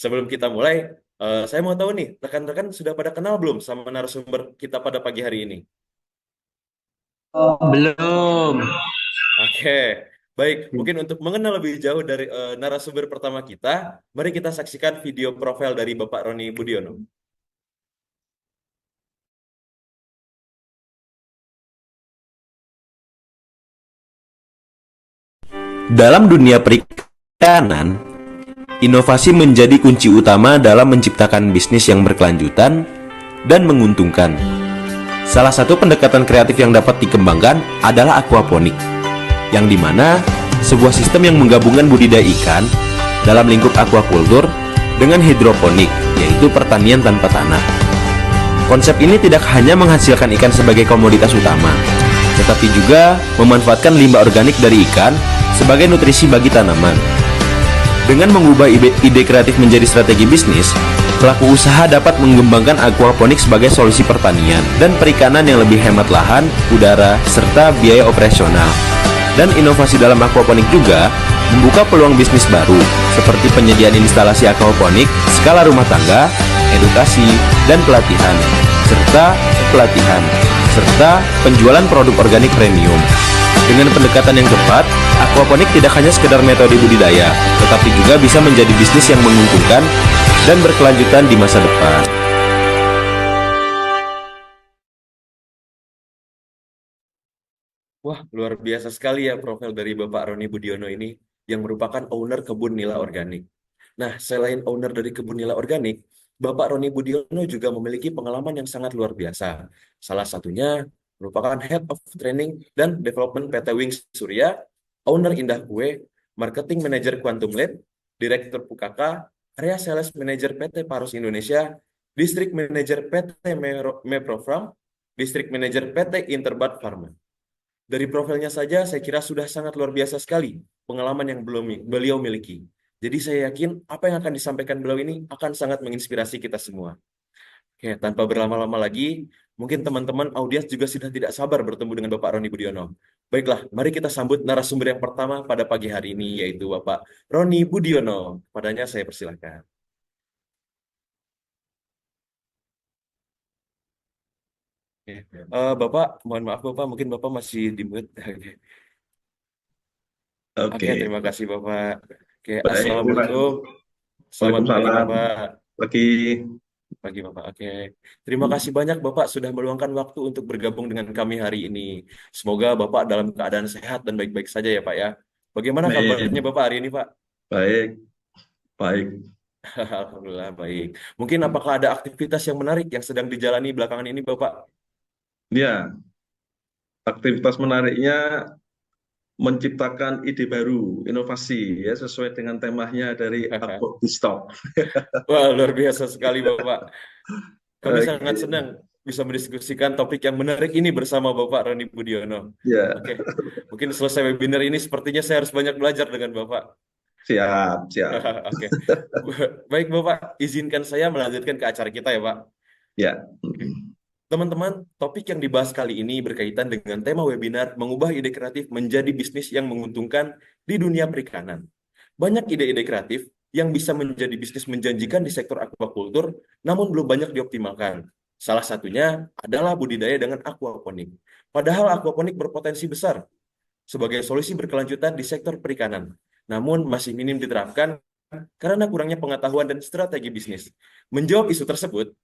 Sebelum kita mulai, saya mau tahu nih, rekan-rekan sudah pada kenal belum sama narasumber kita pada pagi hari ini? Belum. Oke, baik. Mungkin untuk mengenal lebih jauh dari narasumber pertama kita, mari kita saksikan video profil dari Bapak Roni Budiono. Dalam dunia perikanan, inovasi menjadi kunci utama dalam menciptakan bisnis yang berkelanjutan dan menguntungkan. Salah satu pendekatan kreatif yang dapat dikembangkan adalah aquaponik, yang dimana sebuah sistem yang menggabungkan budidaya ikan dalam lingkup aquaculture dengan hidroponik, yaitu pertanian tanpa tanah. Konsep ini tidak hanya menghasilkan ikan sebagai komoditas utama, tetapi juga memanfaatkan limbah organik dari ikan sebagai nutrisi bagi tanaman. Dengan mengubah ide kreatif menjadi strategi bisnis, pelaku usaha dapat mengembangkan aquaponik sebagai solusi pertanian dan perikanan yang lebih hemat lahan, udara, serta biaya operasional. Dan inovasi dalam aquaponik juga membuka peluang bisnis baru, seperti penyediaan instalasi aquaponik, skala rumah tangga, edukasi, dan pelatihan, serta penjualan produk organik premium. Dengan pendekatan yang tepat, aquaponik tidak hanya sekedar metode budidaya, tetapi juga bisa menjadi bisnis yang menguntungkan dan berkelanjutan di masa depan. Wah, luar biasa sekali ya profil dari Bapak Roni Budiono ini, yang merupakan owner kebun nila organik. Nah, selain owner dari kebun nila organik, Bapak Roni Budiono juga memiliki pengalaman yang sangat luar biasa. Salah satunya merupakan Head of Training dan Development PT Wings Surya, owner Indah Kue, Marketing Manager Quantum Lead, Direktur Pukaka, Area Sales Manager PT Parus Indonesia, District Manager PT Meprofarm, District Manager PT Interbat Pharma. Dari profilnya saja, saya kira sudah sangat luar biasa sekali pengalaman yang belum beliau miliki. Jadi saya yakin apa yang akan disampaikan beliau ini akan sangat menginspirasi kita semua. Oke, tanpa berlama-lama lagi, mungkin teman-teman audiens juga sudah tidak sabar bertemu dengan Bapak Roni Budiono. Baiklah, mari kita sambut narasumber yang pertama pada pagi hari ini, yaitu Bapak Roni Budiono. Padanya saya persilahkan. Oke. Bapak, mohon maaf Bapak, mungkin Bapak masih di mute. Oke. Oke, Oke, terima kasih Bapak. Oke, baik. Terima Assalamualaikum. kasih. Selamat pagi Waalaikumsalam. Bapak. Pagi. Pagi Bapak. Oke. Terima kasih banyak Bapak sudah meluangkan waktu untuk bergabung dengan kami hari ini. Semoga Bapak dalam keadaan sehat dan baik-baik saja ya Pak ya. Bagaimana kabarnya Amin. Bapak hari ini Pak? Baik, baik. Alhamdulillah baik. Mungkin apakah ada aktivitas yang menarik yang sedang dijalani belakangan ini Bapak? Ya, aktivitas menariknya menciptakan ide baru, inovasi, ya sesuai dengan temanya dari Aqua Stop. Wah, luar biasa sekali Bapak. Kami sangat Oke, senang bisa mendiskusikan topik yang menarik ini bersama Bapak Roni Budiono. ya, Oke, mungkin selesai webinar ini sepertinya saya harus banyak belajar dengan Bapak. siap, siap. Oke, baik Bapak, izinkan saya melanjutkan ke acara kita ya Pak. Ya, Oke. Teman-teman, topik yang dibahas kali ini berkaitan dengan tema webinar mengubah ide kreatif menjadi bisnis yang menguntungkan di dunia perikanan. Banyak ide-ide kreatif yang bisa menjadi bisnis menjanjikan di sektor aquaculture, namun belum banyak dioptimalkan. Salah satunya adalah budidaya dengan aquaponik. Padahal aquaponik berpotensi besar sebagai solusi berkelanjutan di sektor perikanan, namun masih minim diterapkan karena kurangnya pengetahuan dan strategi bisnis. Menjawab isu tersebut,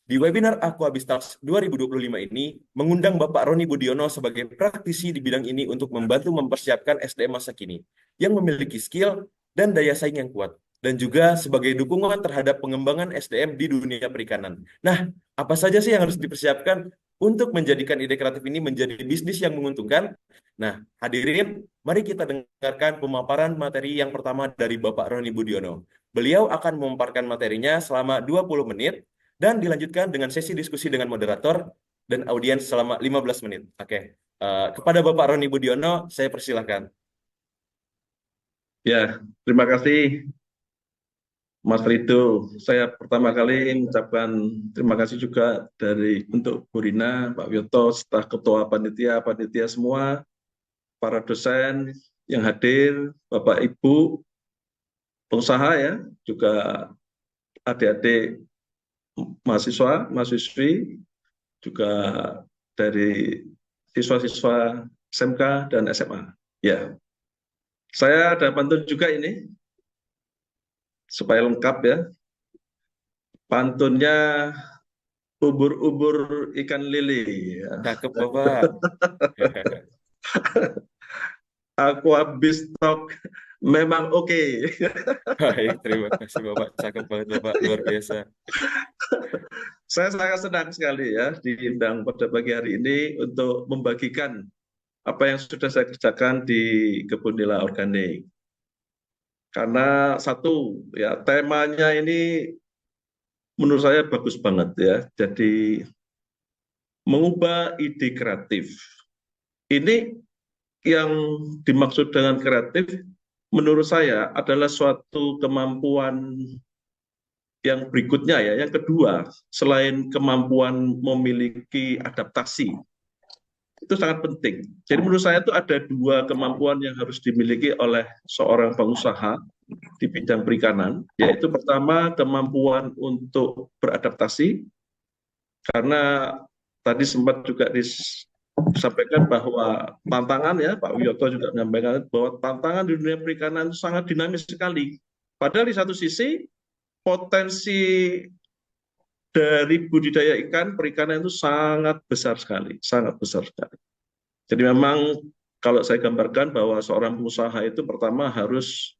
di webinar Aquabistars 2025 ini, mengundang Bapak Roni Budiono sebagai praktisi di bidang ini untuk membantu mempersiapkan SDM masa kini yang memiliki skill dan daya saing yang kuat, dan juga sebagai dukungan terhadap pengembangan SDM di dunia perikanan. Nah, apa saja sih yang harus dipersiapkan untuk menjadikan ide kreatif ini menjadi bisnis yang menguntungkan? Nah, hadirin, mari kita dengarkan pemaparan materi yang pertama dari Bapak Roni Budiono. Beliau akan memaparkan materinya selama 20 menit, dan dilanjutkan dengan sesi diskusi dengan moderator dan audiens selama 15 menit. Oke. Kepada Bapak Roni Budiono, saya persilahkan. ya. Terima kasih, Mas Rido. Saya pertama kali mengucapkan terima kasih juga untuk Bu Rina, Pak Wiyoto, staf ketua panitia, panitia semua, para dosen yang hadir, Bapak Ibu pengusaha ya, juga adik-adik mahasiswa, mahasiswi, juga dari siswa-siswa SMK dan SMA. Ya, saya ada pantun juga ini supaya lengkap ya. Pantunnya ubur-ubur ikan lele. Ya. Cakep, Bapak. Aku habis stok, memang oke. Baik, terima kasih Bapak. Cakep banget Bapak, luar biasa. Saya sangat senang sekali ya diundang pada pagi hari ini untuk membagikan apa yang sudah saya kerjakan di kebun nila organik. Karena satu, ya temanya ini menurut saya bagus banget ya. Jadi mengubah ide kreatif. Ini yang dimaksud dengan kreatif menurut saya adalah suatu kemampuan yang berikutnya ya. Yang kedua, selain kemampuan memiliki adaptasi, itu sangat penting. Jadi menurut saya itu ada dua kemampuan yang harus dimiliki oleh seorang pengusaha di bidang perikanan, yaitu pertama kemampuan untuk beradaptasi, karena tadi sempat juga disampaikan bahwa tantangan ya, Pak Wiyoto juga menyampaikan bahwa tantangan di dunia perikanan sangat dinamis sekali. Padahal di satu sisi potensi dari budidaya ikan perikanan itu sangat besar sekali, sangat besar sekali. Jadi memang kalau saya gambarkan bahwa seorang pengusaha itu pertama harus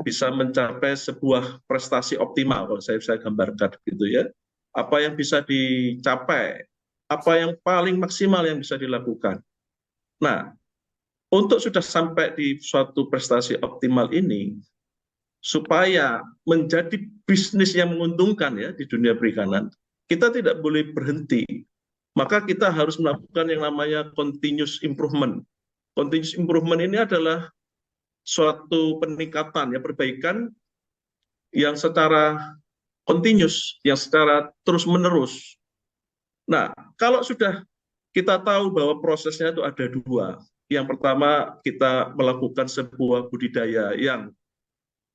bisa mencapai sebuah prestasi optimal, kalau saya bisa gambarkan gitu ya. Apa yang bisa dicapai, apa yang paling maksimal yang bisa dilakukan. Nah, untuk sudah sampai di suatu prestasi optimal ini, supaya menjadi bisnis yang menguntungkan ya di dunia perikanan, kita tidak boleh berhenti. Maka kita harus melakukan yang namanya continuous improvement. Continuous improvement ini adalah suatu peningkatan ya, perbaikan yang secara continuous, yang secara terus-menerus. Nah, kalau sudah kita tahu bahwa prosesnya itu ada dua. Yang pertama, kita melakukan sebuah budidaya yang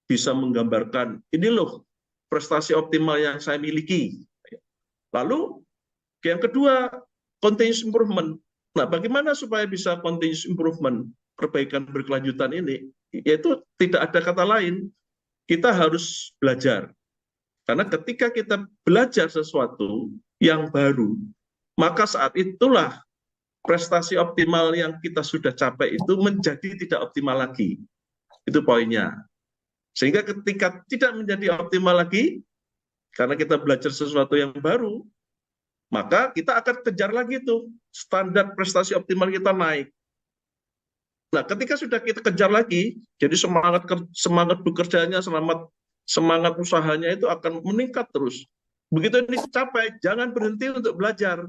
bisa menggambarkan, ini loh prestasi optimal yang saya miliki. Lalu yang kedua, continuous improvement. Nah, bagaimana supaya bisa continuous improvement, perbaikan berkelanjutan ini? Yaitu tidak ada kata lain, kita harus belajar. Karena ketika kita belajar sesuatu yang baru, maka saat itulah prestasi optimal yang kita sudah capai itu menjadi tidak optimal lagi. Itu poinnya. Sehingga ketika tidak menjadi optimal lagi, karena kita belajar sesuatu yang baru, maka kita akan kejar lagi tuh standar prestasi optimal kita naik. Nah, ketika sudah kita kejar lagi, jadi semangat bekerjanya, semangat usahanya itu akan meningkat terus. Begitu ini dicapai, jangan berhenti untuk belajar.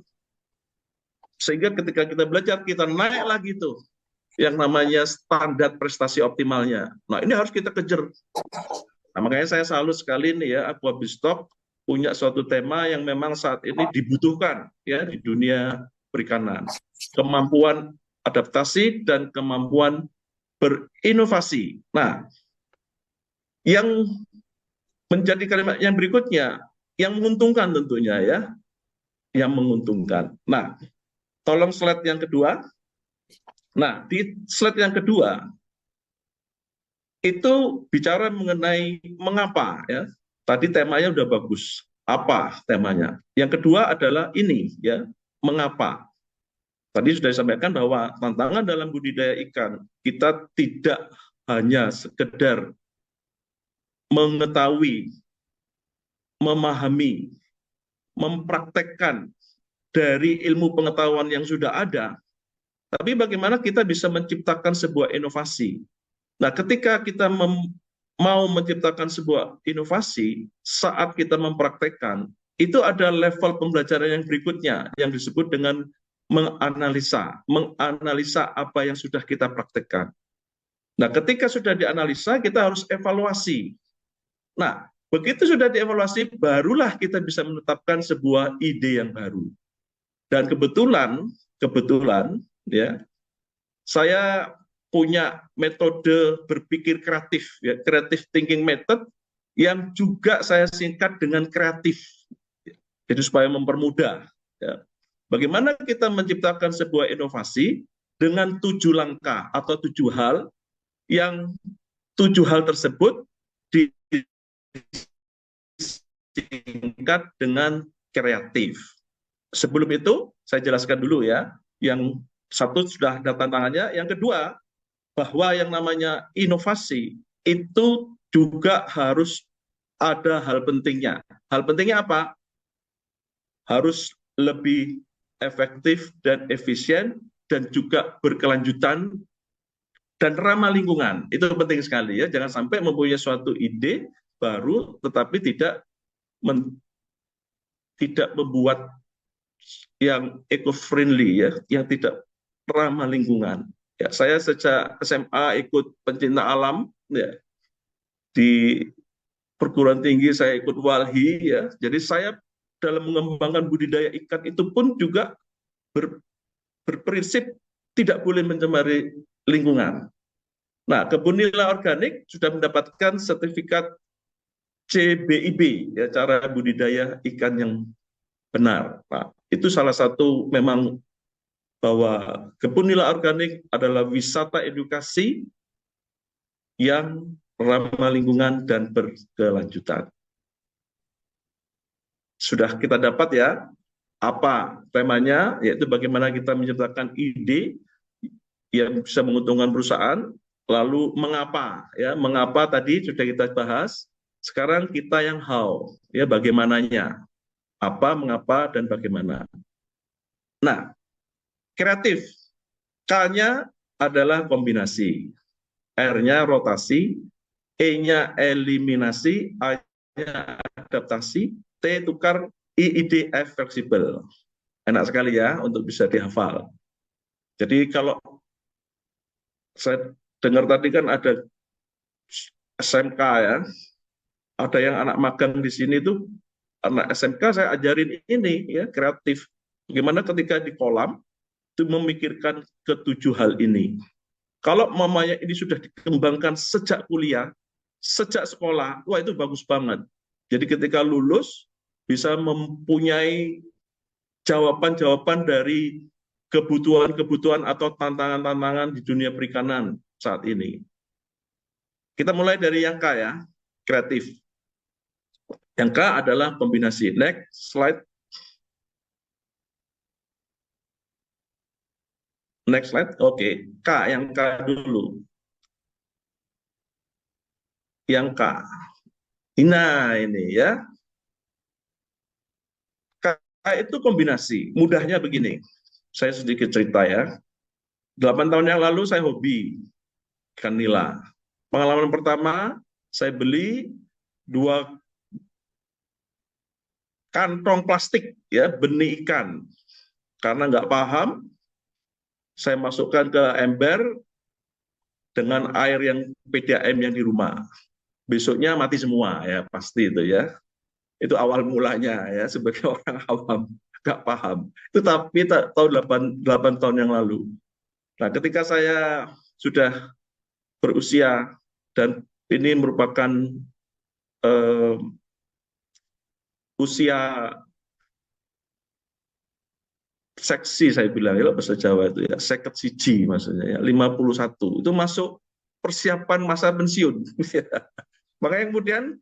Sehingga ketika kita belajar, kita naik lagi tuh yang namanya standar prestasi optimalnya. Nah, ini harus kita kejar. Nah, makanya saya salut sekali nih ya, Aqua Bistock punya suatu tema yang memang saat ini dibutuhkan ya di dunia perikanan. Kemampuan adaptasi dan kemampuan berinovasi. Nah, yang menjadi kalimat yang berikutnya, yang menguntungkan tentunya ya, yang menguntungkan. Nah, tolong slide yang kedua. Nah, di slide yang kedua, itu bicara mengenai mengapa ya. Tadi temanya udah bagus. Apa temanya? Yang kedua adalah ini ya, mengapa. Tadi sudah disampaikan bahwa tantangan dalam budidaya ikan, kita tidak hanya sekedar mengetahui, memahami, mempraktekkan dari ilmu pengetahuan yang sudah ada, tapi bagaimana kita bisa menciptakan sebuah inovasi. Nah, ketika kita mau menciptakan sebuah inovasi, saat kita mempraktekkan, itu ada level pembelajaran yang berikutnya, yang disebut dengan menganalisa apa yang sudah kita praktekkan. Nah, ketika sudah dianalisa, kita harus evaluasi. Nah, begitu sudah dievaluasi, barulah kita bisa menetapkan sebuah ide yang baru. Dan kebetulan ya, saya punya metode berpikir kreatif, ya, creative thinking method, yang juga saya singkat dengan kreatif. Jadi supaya mempermudah. Ya. Bagaimana kita menciptakan sebuah inovasi dengan 7 langkah atau 7 hal, yang 7 hal tersebut disingkat dengan kreatif. Sebelum itu, saya jelaskan dulu ya. Yang satu sudah ada tantangannya. Yang kedua, bahwa yang namanya inovasi itu juga harus ada hal pentingnya. Hal pentingnya apa? Harus lebih efektif dan efisien dan juga berkelanjutan dan ramah lingkungan. Itu penting sekali ya. Jangan sampai mempunyai suatu ide baru tetapi tidak membuat yang eco-friendly ya, yang tidak ramah lingkungan. Ya, saya sejak SMA ikut pencinta alam ya. Di perguruan tinggi saya ikut Walhi ya. Jadi saya dalam mengembangkan budidaya ikan itu pun juga berprinsip tidak boleh mencemari lingkungan. Nah, kebun nila organik sudah mendapatkan sertifikat CBIB ya, cara budidaya ikan yang benar. Nah, itu salah satu memang bahwa kebun nila organik adalah wisata edukasi yang ramah lingkungan dan berkelanjutan. Sudah kita dapat ya apa temanya, yaitu bagaimana kita menciptakan ide yang bisa menguntungkan perusahaan, lalu mengapa ya, mengapa tadi sudah kita bahas. Sekarang kita yang how ya, bagaimananya, apa, mengapa, dan bagaimana. Nah, kreatif, K-nya adalah kombinasi, R-nya rotasi, E-nya eliminasi, A-nya adaptasi, T tukar, I ide F fleksibel. Enak sekali ya untuk bisa dihafal. Jadi kalau saya dengar tadi kan ada SMK ya, ada yang anak magang di sini tuh, anak SMK saya ajarin ini ya, kreatif. Bagaimana ketika di kolam itu memikirkan ke 7 hal ini. Kalau mamanya ini sudah dikembangkan sejak kuliah, sejak sekolah, wah itu bagus banget. Jadi ketika lulus bisa mempunyai jawaban-jawaban dari kebutuhan-kebutuhan atau tantangan-tantangan di dunia perikanan saat ini. Kita mulai dari yang K ya, kreatif. Yang K adalah kombinasi. Next slide. Next slide. Oke, K, yang K dulu. Yang K. Nah, ini ya. K itu kombinasi. Mudahnya begini. Saya sedikit cerita ya. 8 tahun yang lalu saya hobi ikan nila. Pengalaman pertama, saya beli 2 kantong plastik ya, benih ikan. Karena nggak paham, saya masukkan ke ember dengan air yang PDAM yang di rumah. Besoknya mati semua ya, pasti itu ya. Itu awal mulanya ya, sebagai orang awam nggak paham. Itu tapi tahun 8 tahun yang lalu. Nah, ketika saya sudah berusia dan ini merupakan usia seksi, saya bilang ya bahasa Jawa itu ya, seket siji maksudnya ya, 51 itu masuk persiapan masa pensiun. Makanya kemudian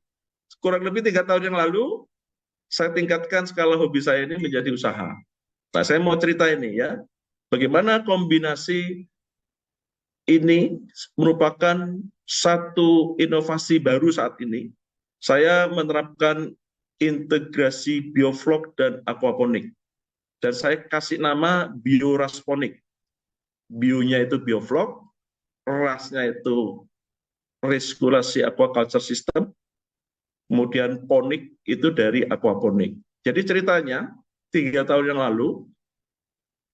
kurang lebih 3 tahun yang lalu saya tingkatkan skala hobi saya ini menjadi usaha. Nah, saya mau cerita ini ya, bagaimana kombinasi ini merupakan satu inovasi baru saat ini. Saya menerapkan integrasi bioflok dan aquaponik. Dan saya kasih nama biorasponik. Bionya itu bioflok, rasnya itu resirkulasi aquaculture system, kemudian ponik itu dari aquaponik. Jadi ceritanya 3 tahun yang lalu,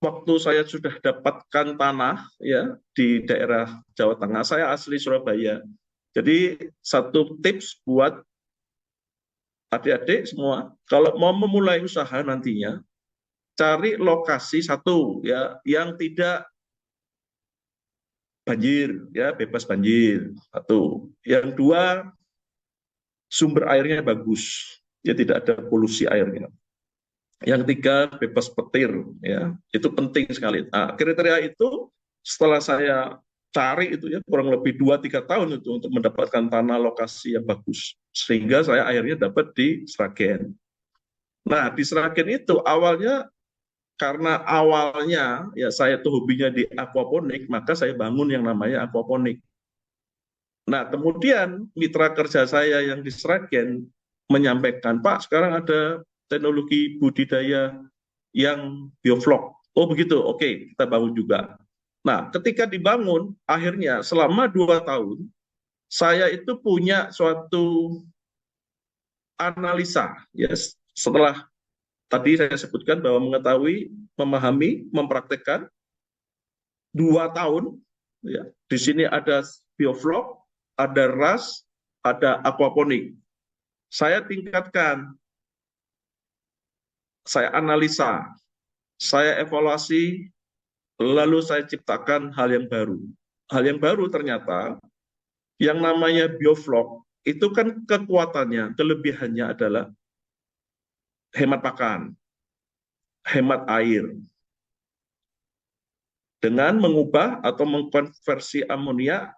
waktu saya sudah dapatkan tanah ya di daerah Jawa Tengah, saya asli Surabaya. Jadi satu tips buat adik-adik semua, kalau mau memulai usaha nantinya, cari lokasi satu ya yang tidak banjir ya, bebas banjir. Satu. Yang dua, sumber airnya bagus, ya tidak ada polusi airnya. Yang ketiga, bebas petir, ya itu penting sekali. Nah, kriteria itu setelah saya cari itu ya kurang lebih 2-3 tahun itu untuk mendapatkan tanah lokasi yang bagus, sehingga saya akhirnya dapat di Sragen. Nah, di Sragen itu awalnya ya saya tuh hobinya di aquaponik, maka saya bangun yang namanya aquaponik. Nah, kemudian mitra kerja saya yang di Sragen menyampaikan, Pak, sekarang ada teknologi budidaya yang bioflok. Oh begitu, oke, kita bangun juga. Nah, ketika dibangun, akhirnya selama 2 tahun, saya itu punya suatu analisa. Ya, setelah tadi saya sebutkan bahwa mengetahui, memahami, mempraktekkan 2 tahun, ya, di sini ada bioflok, ada RAS, ada aquaponik. Saya tingkatkan, saya analisa, saya evaluasi, lalu saya ciptakan hal yang baru. Hal yang baru ternyata yang namanya bioflok itu kan kekuatannya, kelebihannya adalah hemat pakan, hemat air. Dengan mengubah atau mengkonversi amonia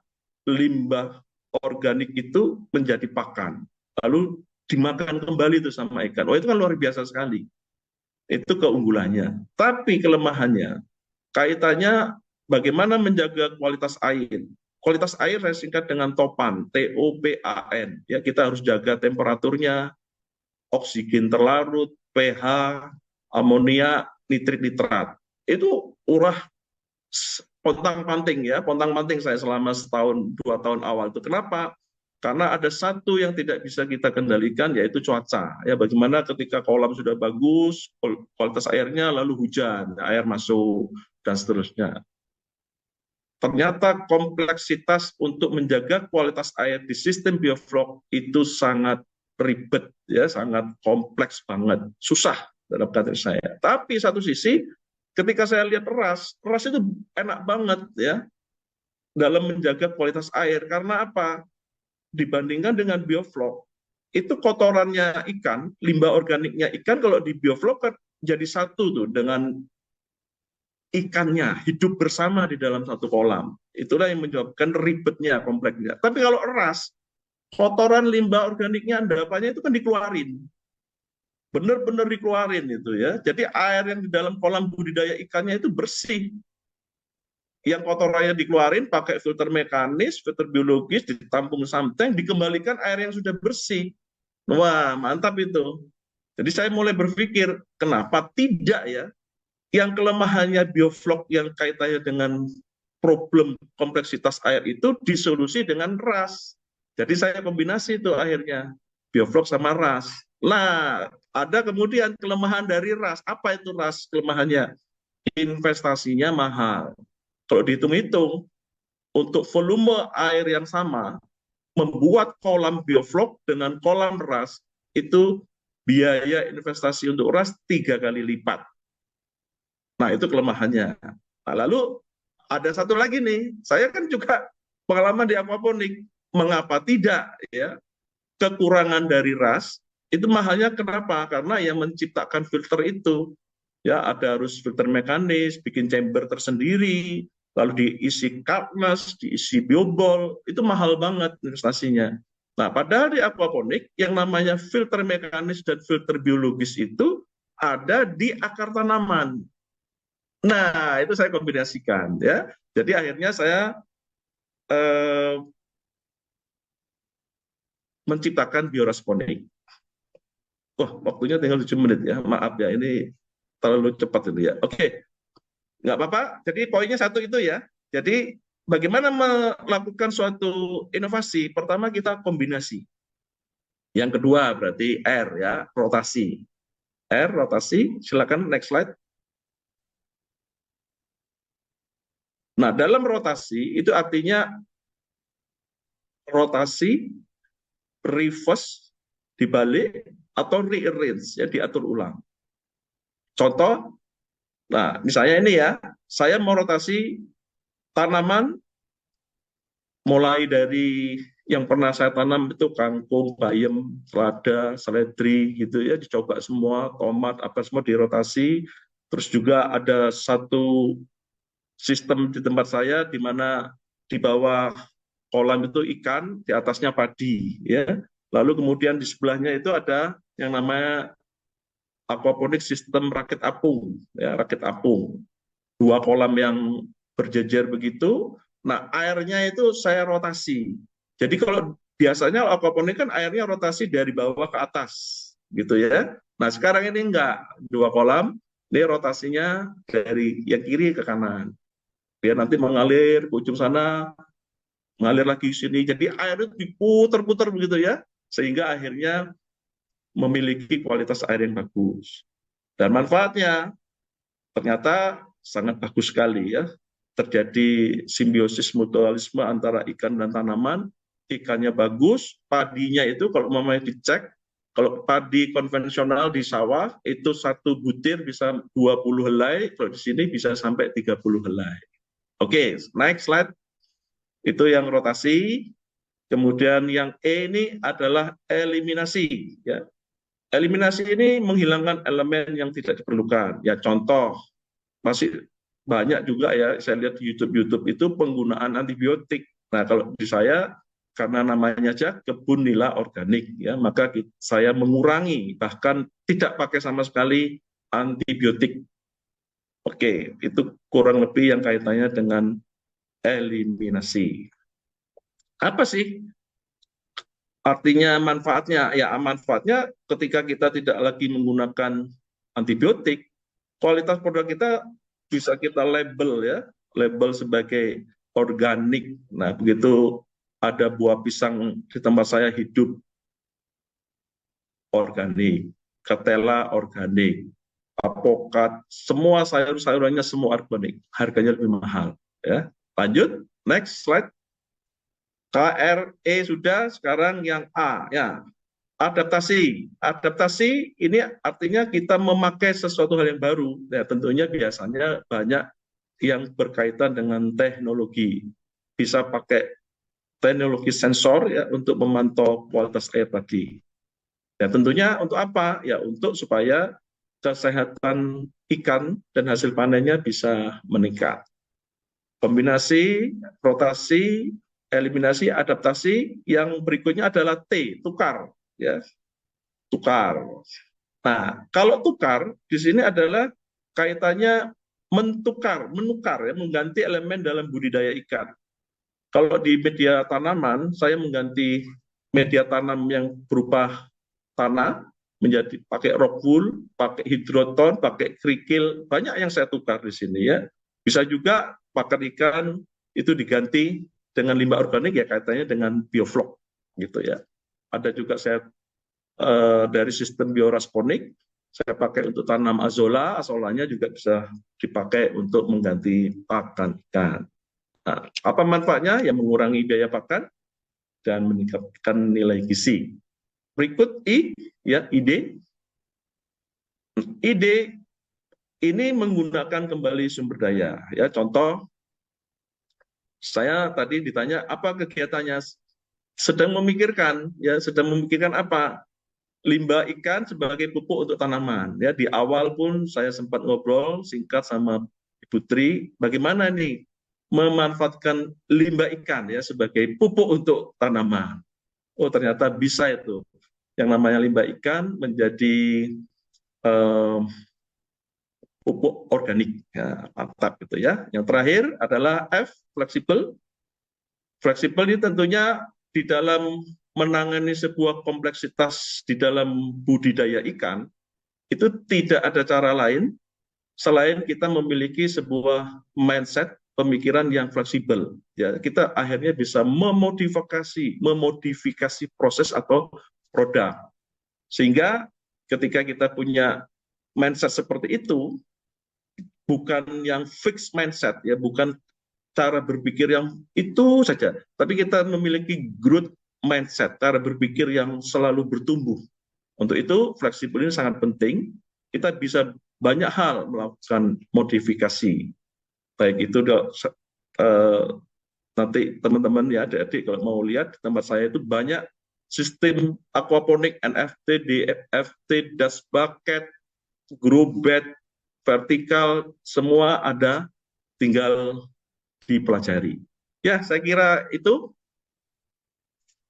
limbah organik itu menjadi pakan. Lalu dimakan kembali itu sama ikan. Oh itu kan luar biasa sekali. Itu keunggulannya. Tapi kelemahannya, kaitannya bagaimana menjaga kualitas air. Kualitas air saya singkat dengan TOPAN, TOPAN. Ya, kita harus jaga temperaturnya, oksigen terlarut, pH, amonia, nitrit-nitrat. Itu urah pontang-panting ya, pontang-panting saya selama 1-2 tahun awal itu. Kenapa? Karena ada satu yang tidak bisa kita kendalikan, yaitu cuaca. Ya, bagaimana ketika kolam sudah bagus, kualitas airnya lalu hujan, air masuk dan seterusnya. Ternyata kompleksitas untuk menjaga kualitas air di sistem bioflok itu sangat ribet, ya, sangat kompleks banget, susah dalam kata saya. Tapi satu sisi, ketika saya lihat RAS itu enak banget ya dalam menjaga kualitas air. Karena apa? Dibandingkan dengan bioflok, itu kotorannya ikan, limbah organiknya ikan kalau di bioflok kan jadi satu tuh dengan ikannya, hidup bersama di dalam satu kolam. Itulah yang menyebabkan ribetnya, kompleksnya. Tapi kalau RAS, kotoran limbah organiknya, endapannya itu kan dikeluarin. Benar-benar dikeluarin itu ya. Jadi air yang di dalam kolam budidaya ikannya itu bersih. Yang kotorannya dikeluarin pakai filter mekanis, filter biologis, ditampung something, dikembalikan air yang sudah bersih. Wah, mantap itu. Jadi saya mulai berpikir, kenapa tidak ya? Yang kelemahannya bioflok yang kaitannya dengan problem kompleksitas air itu disolusi dengan RAS. Jadi saya kombinasi itu akhirnya, bioflok sama RAS. Nah, ada kemudian kelemahan dari RAS. Apa itu RAS kelemahannya? Investasinya mahal. Kalau dihitung-hitung, untuk volume air yang sama, membuat kolam bioflok dengan kolam RAS, itu biaya investasi untuk RAS 3 kali lipat. Nah, itu kelemahannya. Nah, lalu ada satu lagi nih, saya kan juga pengalaman di aquaponik. Mengapa tidak ya? Kekurangan dari RAS itu mahalnya kenapa? Karena yang menciptakan filter itu ya ada harus filter mekanis, bikin chamber tersendiri, lalu diisi kartnas, diisi biobol, itu mahal banget investasinya. Nah, padahal di aquaponik yang namanya filter mekanis dan filter biologis itu ada di akar tanaman. Nah, itu saya kombinasikan ya. Jadi akhirnya saya menciptakan bioresponic. Wah, waktunya tinggal 7 menit ya. Maaf ya, ini terlalu cepat itu ya. Oke, nggak apa-apa. Jadi poinnya satu itu ya. Jadi bagaimana melakukan suatu inovasi? Pertama kita kombinasi. Yang kedua berarti R ya, rotasi. R, rotasi. Silakan next slide. Nah, dalam rotasi itu artinya rotasi, reverse, dibalik, atau rearrange, ya diatur ulang. Contoh, nah misalnya ini ya, saya mau rotasi tanaman mulai dari yang pernah saya tanam itu kangkung, bayam, selada, seledri gitu ya, dicoba semua, tomat, apa semua dirotasi. Terus juga ada satu sistem di tempat saya di mana di bawah kolam itu ikan, di atasnya padi ya. Lalu kemudian di sebelahnya itu ada yang namanya aquaponik sistem rakit apung ya, rakit apung. Dua kolam yang berjejer begitu. Nah, airnya itu saya rotasi. Jadi kalau biasanya aquaponik kan airnya rotasi dari bawah ke atas, gitu ya. Nah, sekarang ini enggak, dua kolam, ini rotasinya dari yang kiri ke kanan. Dia nanti mengalir ke ujung sana, mengalir lagi ke sini. Jadi air itu diputar-putar begitu ya, sehingga akhirnya memiliki kualitas air yang bagus. Dan manfaatnya ternyata sangat bagus sekali ya. Terjadi simbiosis mutualisme antara ikan dan tanaman, ikannya bagus, padinya itu kalau mamanya dicek, kalau padi konvensional di sawah itu satu butir bisa 20 helai, kalau di sini bisa sampai 30 helai. Oke, next slide. Itu yang rotasi. Kemudian yang E ini adalah eliminasi ya. Eliminasi ini menghilangkan elemen yang tidak diperlukan. Ya contoh, masih banyak juga ya, saya lihat di YouTube itu penggunaan antibiotik. Nah, kalau di saya, karena namanya aja kebun nila organik, ya, maka saya mengurangi, bahkan tidak pakai sama sekali antibiotik. Oke, itu kurang lebih yang kaitannya dengan eliminasi. Apa sih artinya manfaatnya? Ya, manfaatnya ketika kita tidak lagi menggunakan antibiotik, kualitas produk kita bisa kita label ya, label sebagai organik. Nah, begitu ada buah pisang di tempat saya hidup organik, ketela organik, apokat, semua sayur-sayurannya semua organik, harganya lebih mahal. Ya, lanjut, next slide. KRE sudah, sekarang yang A ya. Adaptasi. Adaptasi ini artinya kita memakai sesuatu hal yang baru. Ya, tentunya biasanya banyak yang berkaitan dengan teknologi. Bisa pakai teknologi sensor ya untuk memantau kualitas air tadi. Ya, tentunya untuk apa? Ya, untuk supaya kesehatan ikan dan hasil panennya bisa meningkat. Kombinasi, rotasi, eliminasi, adaptasi, yang berikutnya adalah T, tukar. Ya, tukar. Nah, kalau tukar di sini adalah kaitannya menukar ya, mengganti elemen dalam budidaya ikan. Kalau di media tanaman, saya mengganti media tanam yang berupa tanah menjadi pakai rock wool, pakai hidroton, pakai kerikil, banyak yang saya tukar di sini ya. Bisa juga pakan ikan itu diganti dengan limbah organik ya, kaitannya dengan bioflok gitu ya. Ada juga saya dari sistem biorasponik, saya pakai untuk tanam azolla, azolanya juga bisa dipakai untuk mengganti pakan ikan. Nah, apa manfaatnya? Ya mengurangi biaya pakan dan meningkatkan nilai gizi. Berikut I, ya ide. Ide ini menggunakan kembali sumber daya. Ya contoh, saya tadi ditanya apa kegiatannya, sedang memikirkan apa? Limbah ikan sebagai pupuk untuk tanaman. Ya, di awal pun saya sempat ngobrol singkat sama Ibu Tri, bagaimana nih memanfaatkan limbah ikan ya sebagai pupuk untuk tanaman. Oh, ternyata bisa itu. Yang namanya limbah ikan menjadi pupuk organik. Ya, mantap gitu ya. Yang terakhir adalah F, fleksibel. Fleksibel ini tentunya di dalam menangani sebuah kompleksitas di dalam budidaya ikan, itu tidak ada cara lain selain kita memiliki sebuah mindset, pemikiran yang fleksibel. Ya, kita akhirnya bisa memodifikasi proses atau produk. Sehingga ketika kita punya mindset seperti itu, bukan yang fixed mindset, ya, bukan cara berpikir yang itu saja, tapi kita memiliki growth mindset, cara berpikir yang selalu bertumbuh. Untuk itu, fleksibel ini sangat penting. Kita bisa banyak hal melakukan modifikasi, baik itu nanti teman-teman ya adik-adik kalau mau lihat di tempat saya itu banyak sistem aquaponik, NFT, DFT, das bucket, grow bed, vertikal, semua ada, tinggal dipelajari. Ya, saya kira itu,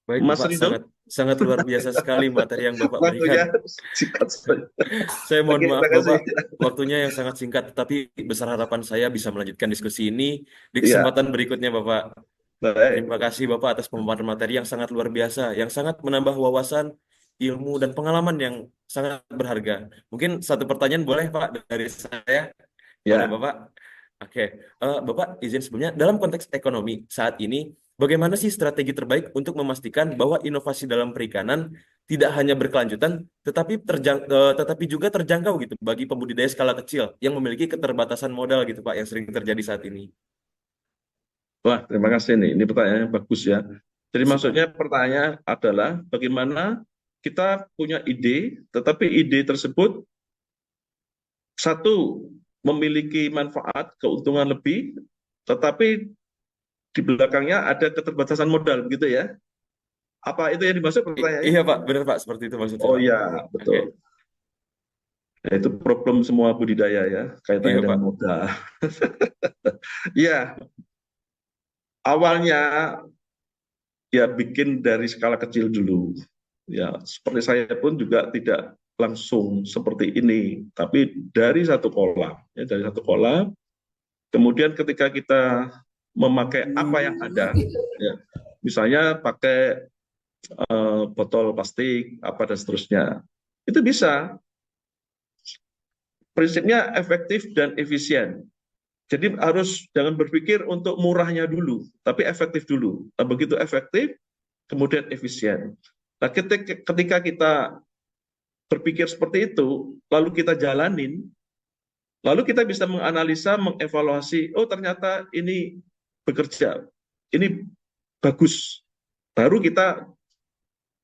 Baik, Mas Bapak, sangat Rido, sangat luar biasa sekali materi yang Bapak berikan. waktunya singkat saja. Saya mohon Oke, maaf terima kasih. Bapak, waktunya yang sangat singkat, tapi besar harapan saya bisa melanjutkan diskusi ini di Iya, kesempatan berikutnya, Bapak. Terima baik. kasih Bapak atas pemaparan materi yang sangat luar biasa, yang sangat menambah wawasan, ilmu, dan pengalaman yang sangat berharga. Mungkin satu pertanyaan boleh Pak dari saya? Boleh Ya, Bapak? Oke, Bapak izin sebelumnya, dalam konteks ekonomi saat ini, bagaimana sih strategi terbaik untuk memastikan bahwa inovasi dalam perikanan tidak hanya berkelanjutan, tetapi juga terjangkau gitu bagi pembudidaya skala kecil yang memiliki keterbatasan modal gitu Pak, yang sering terjadi saat ini. wah terima kasih nih. Ini pertanyaan yang bagus ya. Jadi Siap. maksudnya pertanyaan adalah bagaimana kita punya ide, tetapi ide tersebut satu memiliki manfaat, keuntungan lebih, tetapi di belakangnya ada keterbatasan modal, begitu ya? Apa itu yang dimaksud pertanyaannya? Iya Pak, benar Pak, seperti itu maksudnya Oh Pak. ya, Oke, betul. Ya, itu problem semua budidaya ya, kaitannya iya dengan Pak. modal. Ya, awalnya ya bikin dari skala kecil dulu. Ya, seperti saya pun juga tidak langsung seperti ini, tapi dari satu kolam, ya, dari satu kolam. Kemudian ketika kita memakai apa yang ada, ya, misalnya pakai botol plastik, apa dan seterusnya, itu bisa. Prinsipnya efektif dan efisien. Jadi harus jangan berpikir untuk murahnya dulu, tapi efektif dulu. Nah, begitu efektif, kemudian efisien. Nah, ketika kita berpikir seperti itu, lalu kita jalanin, lalu kita bisa menganalisa, mengevaluasi, oh ternyata ini bekerja, ini bagus. Baru kita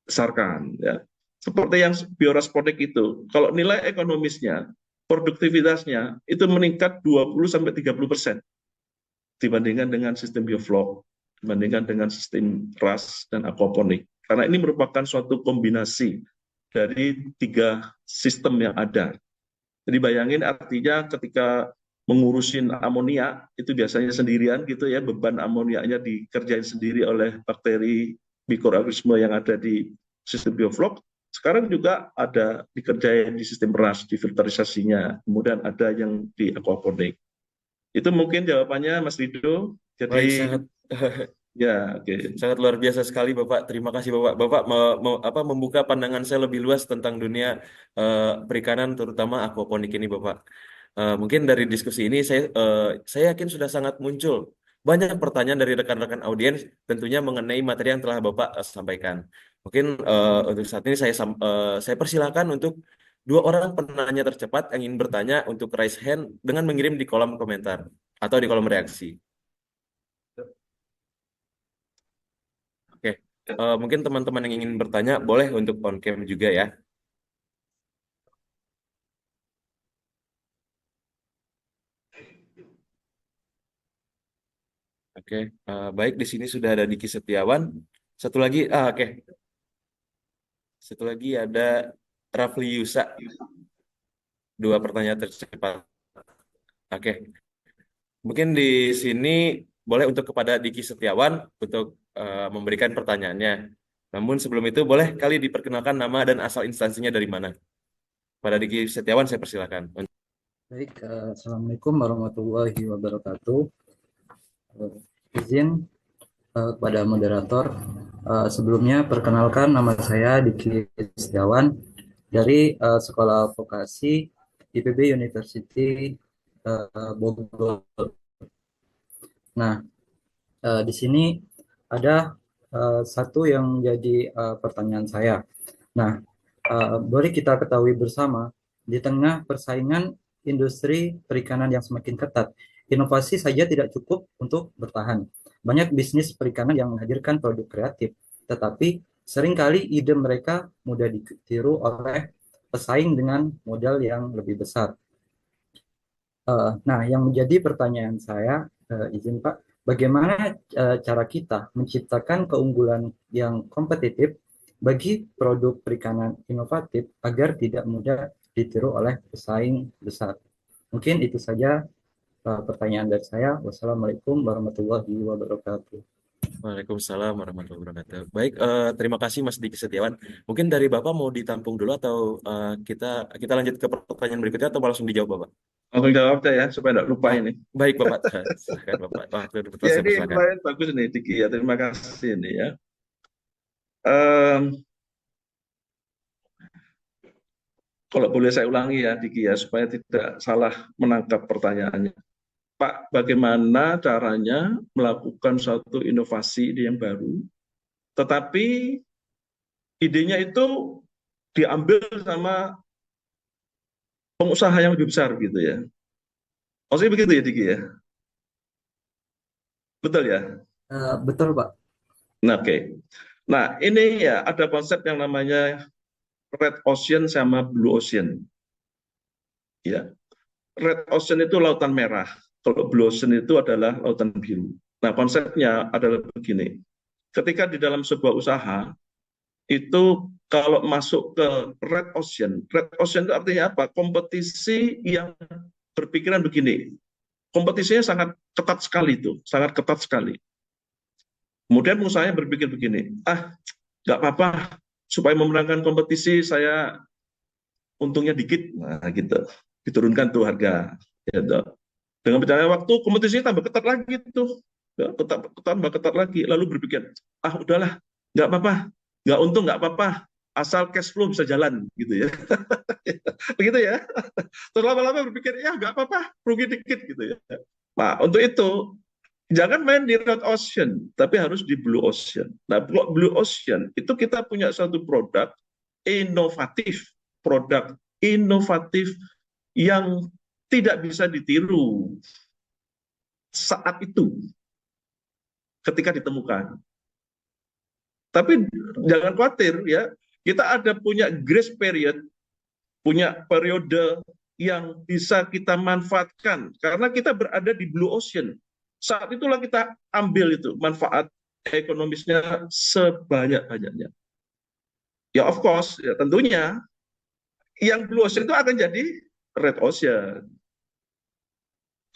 besarkan. Ya. Seperti yang biorasponik itu, kalau nilai ekonomisnya, produktivitasnya itu meningkat 20-30% dibandingkan dengan sistem bioflok, dibandingkan dengan sistem RAS dan aquaponik. Karena ini merupakan suatu kombinasi dari tiga sistem yang ada. Jadi bayangin artinya ketika mengurusin amonia itu biasanya sendirian gitu ya, beban amoniaknya dikerjain sendiri oleh bakteri mikroorganisme yang ada di sistem bioflok. Sekarang juga ada dikerjain di sistem RAS, di filterisasinya, kemudian ada yang di aquaponik. Itu mungkin jawabannya Mas Rido. Baik, Jadi sangat ya oke. sangat luar biasa sekali Bapak. Terima kasih Bapak. Bapak membuka pandangan saya lebih luas tentang dunia perikanan, terutama aquaponik ini Bapak. Mungkin dari diskusi ini saya yakin sudah sangat muncul banyak pertanyaan dari rekan-rekan audiens tentunya mengenai materi yang telah Bapak sampaikan. Mungkin untuk saat ini saya persilakan untuk dua orang penanya tercepat yang ingin bertanya untuk raise hand dengan mengirim di kolom komentar atau di kolom reaksi. Oke. Mungkin teman-teman yang ingin bertanya boleh untuk on cam juga ya. Oke. Baik, di sini sudah ada Diki Setiawan. Satu lagi, oke. Satu lagi ada Rafli Yusa. Dua pertanyaan tercepat. Oke. Mungkin di sini boleh untuk kepada Diki Setiawan untuk memberikan pertanyaannya. Namun sebelum itu boleh kali diperkenalkan nama dan asal instansinya dari mana. Pada Diki Setiawan saya persilakan. Baik, Assalamualaikum warahmatullahi wabarakatuh. Izin kepada moderator, sebelumnya perkenalkan nama saya Diki Setiawan dari Sekolah Vokasi IPB University Bogor. Nah, di sini ada satu yang menjadi pertanyaan saya. Nah, boleh kita ketahui bersama, di tengah persaingan industri perikanan yang semakin ketat, inovasi saja tidak cukup untuk bertahan. Banyak bisnis perikanan yang menghadirkan produk kreatif, tetapi seringkali ide mereka mudah ditiru oleh pesaing dengan modal yang lebih besar. Nah, yang menjadi pertanyaan saya, izin Pak, bagaimana cara kita menciptakan keunggulan yang kompetitif bagi produk perikanan inovatif agar tidak mudah ditiru oleh pesaing besar. Mungkin itu saja pertanyaan dari saya. Wassalamualaikum warahmatullahi wabarakatuh. Waalaikumsalam warahmatullahi wabarakatuh. Baik, terima kasih Mas Diki Setiawan. Mungkin dari Bapak mau ditampung dulu atau kita kita lanjut ke pertanyaan berikutnya atau langsung dijawab Bapak? Langsung jawab aja ya, supaya tidak lupa ini. Baik Bapak, silakan Bapak. Ya, Saya ini persilakan. pertanyaan bagus nih, Diki ya. Terima kasih nih ya. Em, Kalau boleh saya ulangi ya, Diki ya, supaya tidak salah menangkap pertanyaannya. Pak, bagaimana caranya melakukan suatu inovasi yang baru, tetapi idenya itu diambil sama pengusaha yang lebih besar gitu ya. Maksudnya begitu ya, Diki ya? Betul ya? Betul, Pak. Nah, oke. Nah, ini ya ada konsep yang namanya Red Ocean sama Blue Ocean. Ya, Red Ocean itu lautan merah. Kalau Blue Ocean itu adalah lautan biru. Nah, konsepnya adalah begini. Ketika di dalam sebuah usaha, itu kalau masuk ke Red Ocean itu artinya apa? Kompetisi yang berpikiran begini. Kompetisinya sangat ketat sekali itu, sangat ketat sekali. Kemudian usahanya berpikir begini, nggak apa-apa, supaya memenangkan kompetisi saya untungnya dikit, nah gitu, diturunkan tuh harga. Gitu. Dengan berjalannya waktu, kompetisinya tambah ketat lagi tuh, ya, tambah ketat lagi. Lalu berpikir, udahlah, nggak apa-apa, nggak untung nggak apa-apa, asal cash flow bisa jalan, gitu ya. Begitu ya. Terus lama-lama berpikir, ya nggak apa-apa, rugi dikit, gitu ya. Nah, untuk itu jangan main di Red Ocean, tapi harus di Blue Ocean. Nah, Blue Ocean itu kita punya satu inovatif, produk inovatif yang tidak bisa ditiru saat itu ketika ditemukan. Tapi jangan khawatir ya, kita ada punya grace period, punya periode yang bisa kita manfaatkan karena kita berada di Blue Ocean. Saat itulah kita ambil itu manfaat ekonomisnya sebanyak-banyaknya. Ya of course, ya tentunya yang Blue Ocean itu akan jadi Red Ocean.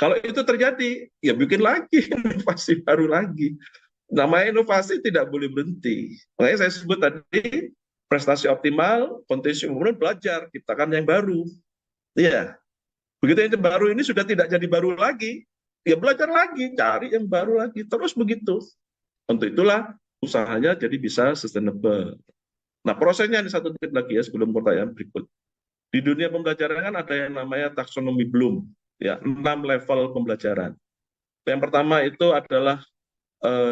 Kalau itu terjadi, ya bikin lagi inovasi baru lagi. Namanya inovasi tidak boleh berhenti. Makanya saya sebut tadi prestasi optimal, continuous improvement, belajar, ciptakan yang baru. Iya, begitu yang baru ini sudah tidak jadi baru lagi, ya belajar lagi, cari yang baru lagi, terus begitu. Untuk itulah usahanya jadi bisa sustainable. Nah, prosesnya ini satu titik lagi ya sebelum pertanyaan berikut. Di dunia pembelajaran kan ada yang namanya taksonomi Bloom, ya 6 level pembelajaran. Yang pertama itu adalah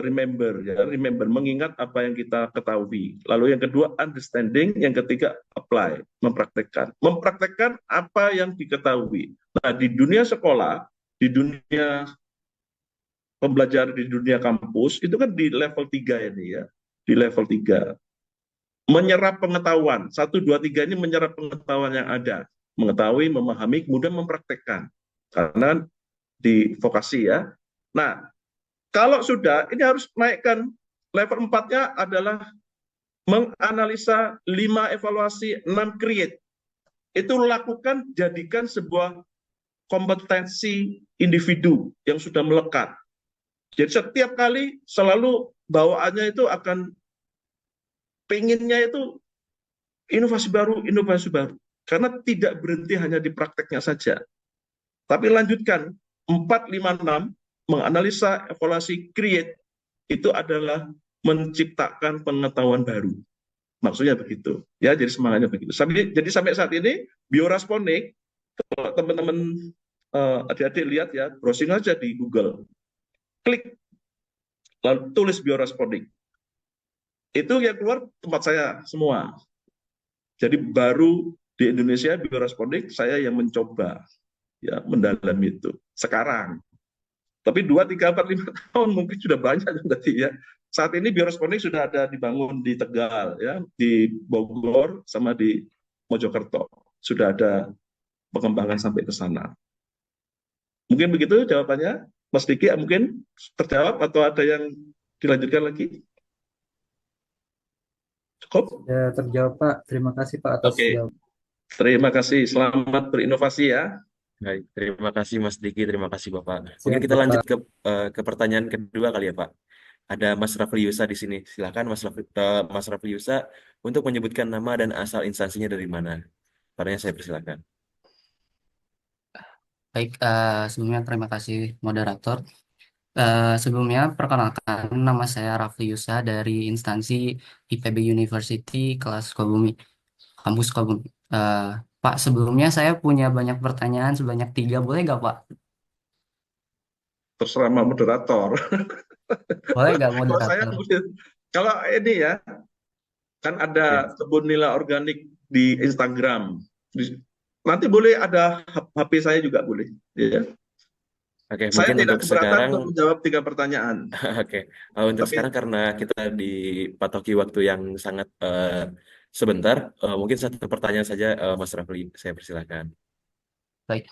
remember, ya remember, mengingat apa yang kita ketahui. Lalu yang kedua understanding, yang ketiga apply, mempraktekkan apa yang diketahui. Nah, di dunia sekolah, di dunia pembelajaran, di dunia kampus itu kan di level 3 ini ya, di level 3 menyerap pengetahuan. 1, 2, 3 ini menyerap pengetahuan yang ada, mengetahui, memahami, kemudian mempraktekkan. Karena di vokasi ya. Nah, kalau sudah, ini harus naikkan level 4-nya adalah menganalisa, 5 evaluasi, 6 create. Itu lakukan, jadikan sebuah kompetensi individu yang sudah melekat. Jadi setiap kali selalu bawaannya itu akan pengennya itu inovasi baru, inovasi baru. Karena tidak berhenti hanya di prakteknya saja. Tapi lanjutkan, 4, 5, 6, menganalisa, evaluasi, create, itu adalah menciptakan pengetahuan baru. Maksudnya begitu. Ya, jadi semangatnya begitu. Jadi sampai saat ini, biorasponik, kalau teman-teman adik-adik lihat ya, browsing aja di Google. Klik, lalu tulis biorasponik. Itu yang keluar tempat saya semua. Jadi baru di Indonesia biorasponik, saya yang mencoba ya mendalami itu. Sekarang. Tapi 2, 3, 4, 5 tahun mungkin sudah banyak berarti ya. Saat ini biorasponik sudah ada dibangun di Tegal, ya, di Bogor, sama di Mojokerto. Sudah ada pengembangan sampai ke sana. Mungkin begitu jawabannya. Mas Diki mungkin terjawab atau ada yang dilanjutkan lagi? Cukup? Ya, terjawab Pak. Terima kasih Pak atas Oke, jawaban. terima kasih. Selamat berinovasi ya. Baik, terima kasih Mas Diki, terima kasih Bapak. Mungkin Siap kita lanjut Bapak. ke pertanyaan kedua kali ya Pak. Ada Mas Rafli Yusa di sini. Silakan Mas Rafli Yusa untuk menyebutkan nama dan asal instansinya dari mana. Pertanyaan saya persilakan. Baik, sebelumnya terima kasih moderator. Sebelumnya perkenalkan nama saya Rafli Yusa dari instansi IPB University kelas Sukabumi, kampus Sukabumi. Eh, Pak, sebelumnya saya punya banyak pertanyaan sebanyak 3, boleh nggak Pak? Terserah sama moderator. Boleh nggak Kalau saya moderator? kemudian, kalau ini ya, kan Ya. ada kebun nila organik di Instagram. Nanti boleh ada HP saya juga boleh. Ya. Oke, Saya mungkin tidak untuk keberatan sekarang, untuk menjawab 3 pertanyaan. oke, untuk Tapi sekarang karena kita dipatoki waktu yang sangat sebentar, mungkin satu pertanyaan saja, Mas Rafli, saya persilakan. Baik,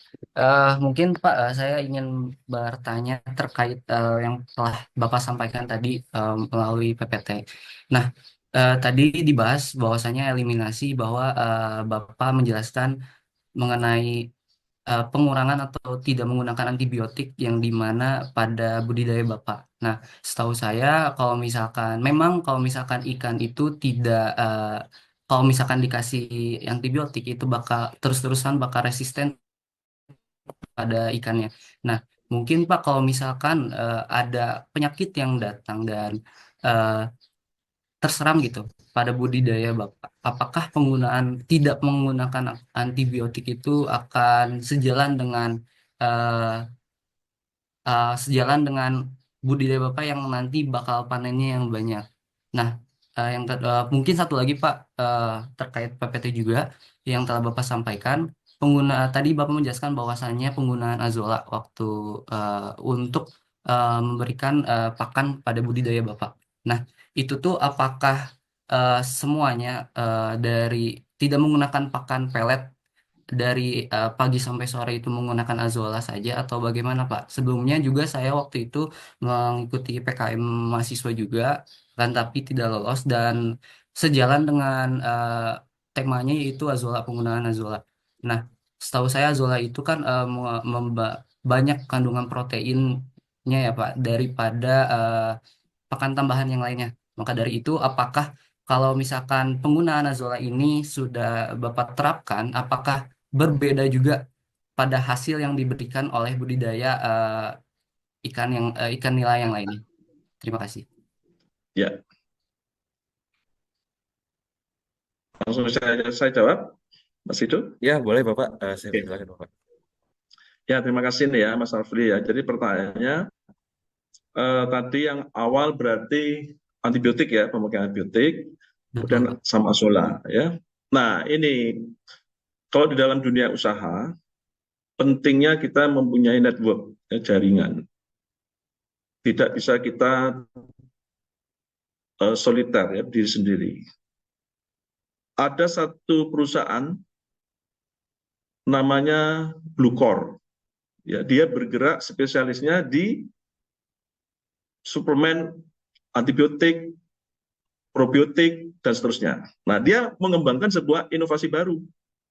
mungkin Pak, saya ingin bertanya terkait yang telah Bapak sampaikan tadi melalui PPT. Nah, tadi dibahas bahwasanya eliminasi bahwa Bapak menjelaskan mengenai pengurangan atau tidak menggunakan antibiotik yang dimana pada budidaya Bapak. Nah, setahu saya kalau misalkan ikan itu tidak kalau misalkan dikasih antibiotik itu bakal terus-terusan bakal resisten pada ikannya. Nah, mungkin Pak kalau misalkan ada penyakit yang datang dan eh, terserang gitu pada budidaya Bapak, apakah tidak menggunakan antibiotik itu akan eh, sejalan dengan budidaya Bapak yang nanti bakal panennya yang banyak. Nah, mungkin satu lagi Pak, terkait PPT juga yang telah Bapak sampaikan, tadi Bapak menjelaskan bahwasannya penggunaan azola waktu untuk memberikan pakan pada budidaya Bapak. Nah, itu tuh apakah semuanya dari tidak menggunakan pakan pelet dari pagi sampai sore itu menggunakan azola saja atau bagaimana Pak? Sebelumnya juga saya waktu itu mengikuti PKM mahasiswa juga kan tapi tidak lolos dan sejalan dengan temanya yaitu azola penggunaan azola. Nah, setahu saya azola itu kan banyak kandungan proteinnya ya Pak daripada pakan tambahan yang lainnya. Maka dari itu, apakah kalau misalkan penggunaan azola ini sudah Bapak terapkan, apakah berbeda juga pada hasil yang diberikan oleh budidaya ikan nila yang lainnya? Terima kasih. ya, langsung saya jawab, Mas Ido. Ya, boleh Bapak, saya Oke. persilakan Bapak. Ya, terima kasih nih ya, Mas Rafli ya. Jadi pertanyaannya tadi yang awal berarti antibiotik ya, pemakaian antibiotik, Betul, kemudian Pak. sama azola ya. Nah, ini kalau di dalam dunia usaha, pentingnya kita mempunyai network, ya, jaringan. Tidak bisa kita soliter ya, diri sendiri. Ada satu perusahaan namanya Bluecor. Ya, dia bergerak spesialisnya di suplemen antibiotik, probiotik, dan seterusnya. Nah, dia mengembangkan sebuah inovasi baru,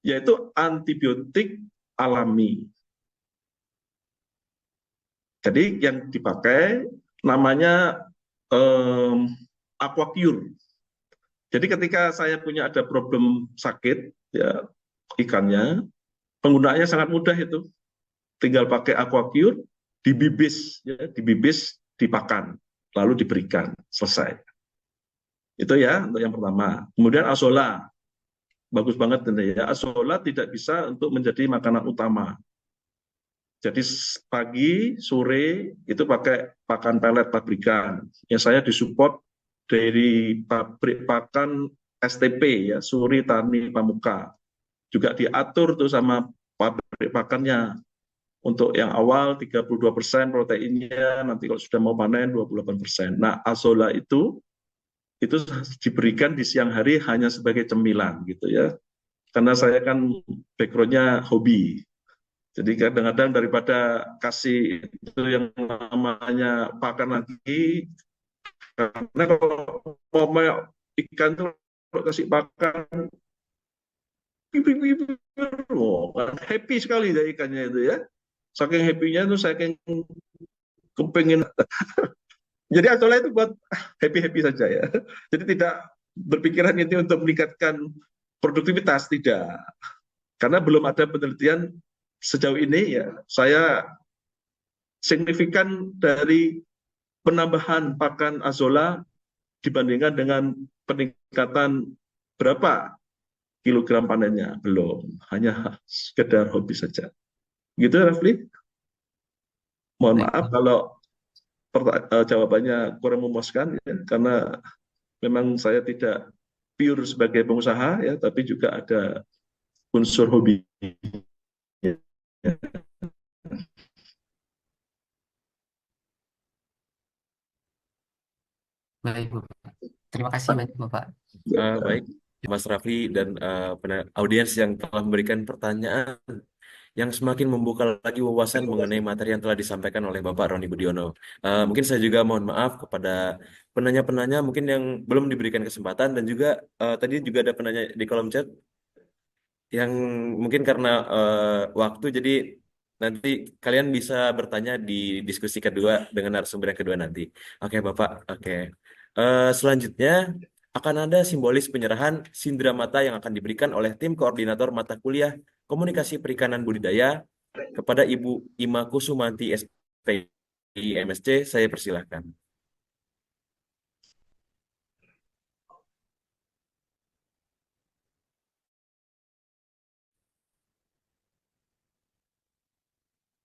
yaitu antibiotik alami. Jadi yang dipakai namanya Aquacure. Jadi ketika saya punya ada problem sakit, ya ikannya, penggunaannya sangat mudah itu. Tinggal pakai Aquacure, dibibis, ya, dibibis, dipakan, lalu diberikan, selesai. Itu ya untuk yang pertama. Kemudian azola, bagus banget ini ya. Azola tidak bisa untuk menjadi makanan utama. Jadi pagi, sore itu pakai pakan pelet pabrikan. Ya saya disupport dari pabrik pakan STP ya, Suri Tani Pamuka. Juga diatur tuh sama pabrik pakannya. Untuk yang awal 32% proteinnya, nanti kalau sudah mau panen 28%. Nah, azola itu diberikan di siang hari hanya sebagai cemilan gitu ya. Karena saya kan backgroundnya hobi. Jadi kadang-kadang daripada kasih itu yang namanya pakan lagi, karena kalau mau ikan tuh kalau kasih pakan, oh, happy sekali ya ikannya itu ya. Saking happy-nya tuh saking kepingin. Jadi asalnya itu buat happy-happy saja ya. Jadi tidak berpikiran ini untuk meningkatkan produktivitas, tidak. Karena belum ada penelitian sejauh ini ya. Saya signifikan dari penambahan pakan azolla dibandingkan dengan peningkatan berapa kilogram panennya. Belum. Hanya sekedar hobi saja. Gitu, Rafli. Mohon Baik, maaf Pak. kalau jawabannya kurang memuaskan ya, karena memang saya tidak pure sebagai pengusaha ya, tapi juga ada unsur hobi. Baik, Bapak. Terima kasih banyak, Bapak. Baik, Mas Rafli dan audiens yang telah memberikan pertanyaan yang semakin membuka lagi wawasan mengenai materi yang telah disampaikan oleh Bapak Roni Budiono. Mungkin saya juga mohon maaf kepada penanya-penanya mungkin yang belum diberikan kesempatan dan juga tadi juga ada penanya di kolom chat yang mungkin karena waktu jadi nanti kalian bisa bertanya di diskusi kedua dengan narasumber yang kedua nanti. Oke, Bapak. Oke. Selanjutnya akan ada simbolis penyerahan sindera mata yang akan diberikan oleh tim koordinator mata kuliah Komunikasi Perikanan Budidaya kepada Ibu Ima Kusumanti SPI MSc. Saya persilahkan.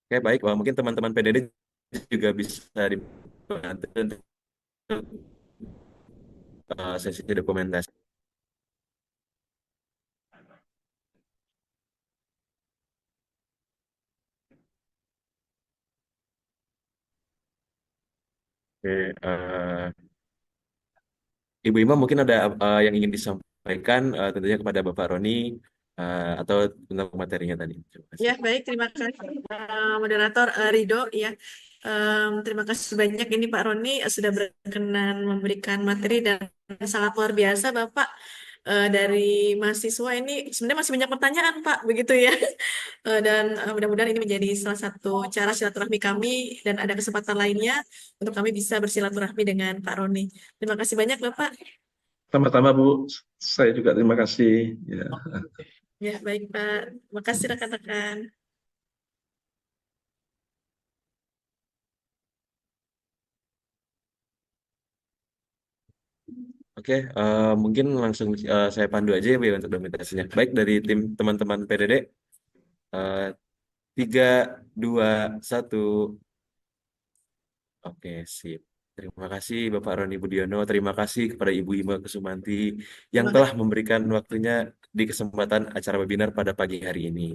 Oke, baik. Wah, mungkin teman-teman PDD juga bisa dibantu untuk sesi dokumentasi. Oke, Ibu Ima mungkin ada yang ingin disampaikan tentunya kepada Bapak Roni atau tentang materinya tadi. Terima kasih. Ya, baik. Terima kasih moderator Rido. Ya, terima kasih banyak ini Pak Roni sudah berkenan memberikan materi dan sangat luar biasa Bapak. Dari mahasiswa ini sebenarnya masih banyak pertanyaan Pak, begitu ya. Dan mudah-mudahan ini menjadi salah satu cara silaturahmi kami dan ada kesempatan lainnya untuk kami bisa bersilaturahmi dengan Pak Roni. Terima kasih banyak Bapak. Sama-sama Bu, saya juga terima kasih. Ya. Ya, baik Pak. Terima kasih rekan-rekan. Oke, mungkin langsung saya pandu aja ya Bu, ya, untuk dokumentasinya. Baik, dari tim teman-teman PDD, 3, 2, 1. Oke, sip. Terima kasih Bapak Roni Budiono, terima kasih kepada Ibu Ima Kusumanti yang Terima telah kasih. memberikan waktunya di kesempatan acara webinar pada pagi hari ini.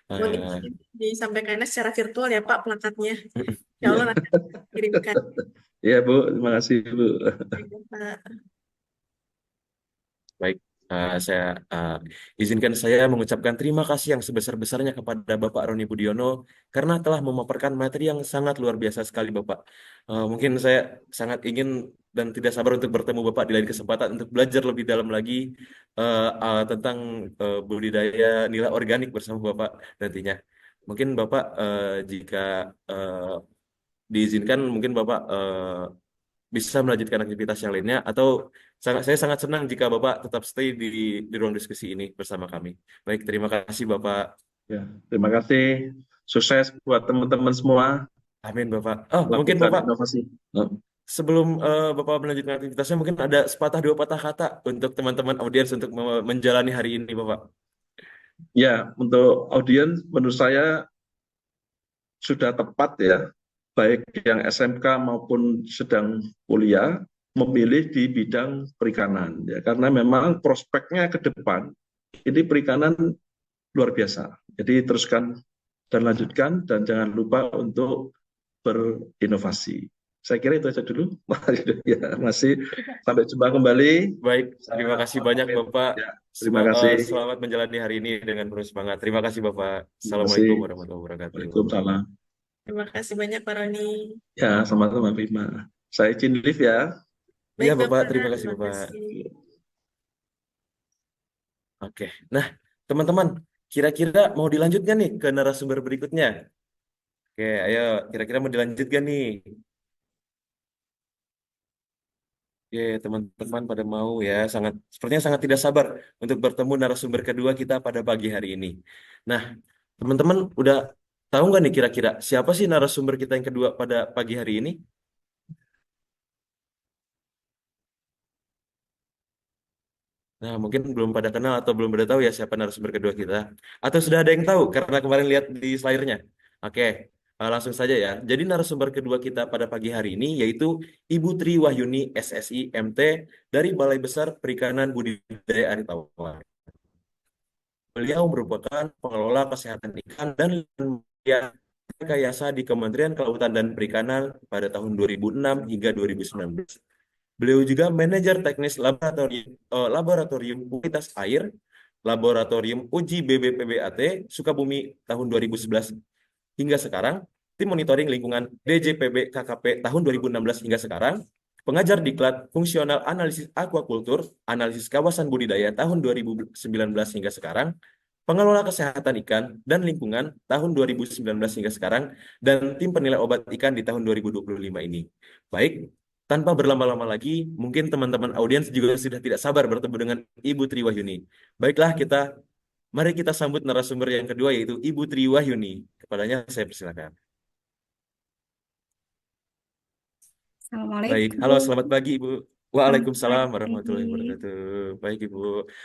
Boleh Eh, disampaikannya secara virtual ya Pak plakatnya. Ya Ya. Allah nanti kirimkan. Ya Bu, terima kasih Bu. Baik, Pak. Baik, saya izinkan saya mengucapkan terima kasih yang sebesar-besarnya kepada Bapak Roni Budiono karena telah memaparkan materi yang sangat luar biasa sekali, Bapak. Mungkin saya sangat ingin dan tidak sabar untuk bertemu Bapak di lain kesempatan untuk belajar lebih dalam lagi tentang budidaya nilai organik bersama Bapak nantinya. Mungkin Bapak jika diizinkan, mungkin Bapak bisa melanjutkan aktivitas yang lainnya atau saya sangat senang jika Bapak tetap stay di ruang diskusi ini bersama kami. Baik, terima kasih Bapak. Ya, terima kasih. Sukses buat teman-teman semua Amin Bapak. Oh, mungkin lakukan Bapak inovasi. Nah, sebelum Bapak melanjutkan aktivitasnya mungkin ada sepatah dua patah kata untuk teman-teman audiens untuk menjalani hari ini Bapak. ya, untuk audiens menurut saya sudah tepat ya, baik yang SMK maupun sedang kuliah memilih di bidang perikanan ya, karena memang prospeknya ke depan ini perikanan luar biasa. Jadi teruskan dan lanjutkan dan jangan lupa untuk berinovasi. Saya kira itu aja dulu. Ya, masih sampai jumpa kembali. Baik, terima Saya kasih banyak pamit. Bapak. Ya, terima kasih. Selamat menjalani hari ini dengan penuh semangat. Terima kasih Bapak. Terima kasih. Assalamualaikum warahmatullahi wabarakatuh. Waalaikumsalam. Terima kasih banyak Pak Roni. Ya, sama-sama Bima. Saya izin live ya. Iya Baik Bapak, Bapak, terima kasih terima Bapak. kasih. Oke, nah teman-teman, kira-kira mau dilanjutkan nih ke narasumber berikutnya? Oke, ayo, kira-kira mau dilanjutkan nih? Oke, teman-teman pada mau ya, sepertinya sangat tidak sabar untuk bertemu narasumber kedua kita pada pagi hari ini. Nah, teman-teman udah tahu nggak nih kira-kira siapa sih narasumber kita yang kedua pada pagi hari ini? Nah, mungkin belum pada kenal atau belum pada tahu ya siapa narasumber kedua kita. Atau sudah ada yang tahu karena kemarin lihat di slide-nya. Oke, langsung saja ya. Jadi narasumber kedua kita pada pagi hari ini yaitu Ibu Tri Wahyuni SSI MT dari Balai Besar Perikanan Budidaya Air Tawar. Beliau merupakan pengelola kesehatan ikan dan rekayasa di Kementerian Kelautan dan Perikanan pada tahun 2006 hingga 2019. Beliau juga manajer teknis laboratorium kualitas air, laboratorium uji BBPBAT Sukabumi tahun 2011 hingga sekarang, tim monitoring lingkungan DJPB KKP tahun 2016 hingga sekarang, pengajar diklat fungsional analisis aquakultur, analisis kawasan budidaya tahun 2019 hingga sekarang, pengelola kesehatan ikan dan lingkungan tahun 2019 hingga sekarang, dan tim penilai obat ikan di tahun 2025 ini. Baik, tanpa berlama-lama lagi, mungkin teman-teman audiens juga sudah tidak sabar bertemu dengan Ibu Tri Wahyuni. Baiklah, mari kita sambut narasumber yang kedua yaitu Ibu Tri Wahyuni. Kepadanya saya persilakan. Baik, halo Assalamualaikum. selamat pagi Ibu. Selamat Waalaikumsalam warahmatullahi pagi. wabarakatuh. Baik Ibu,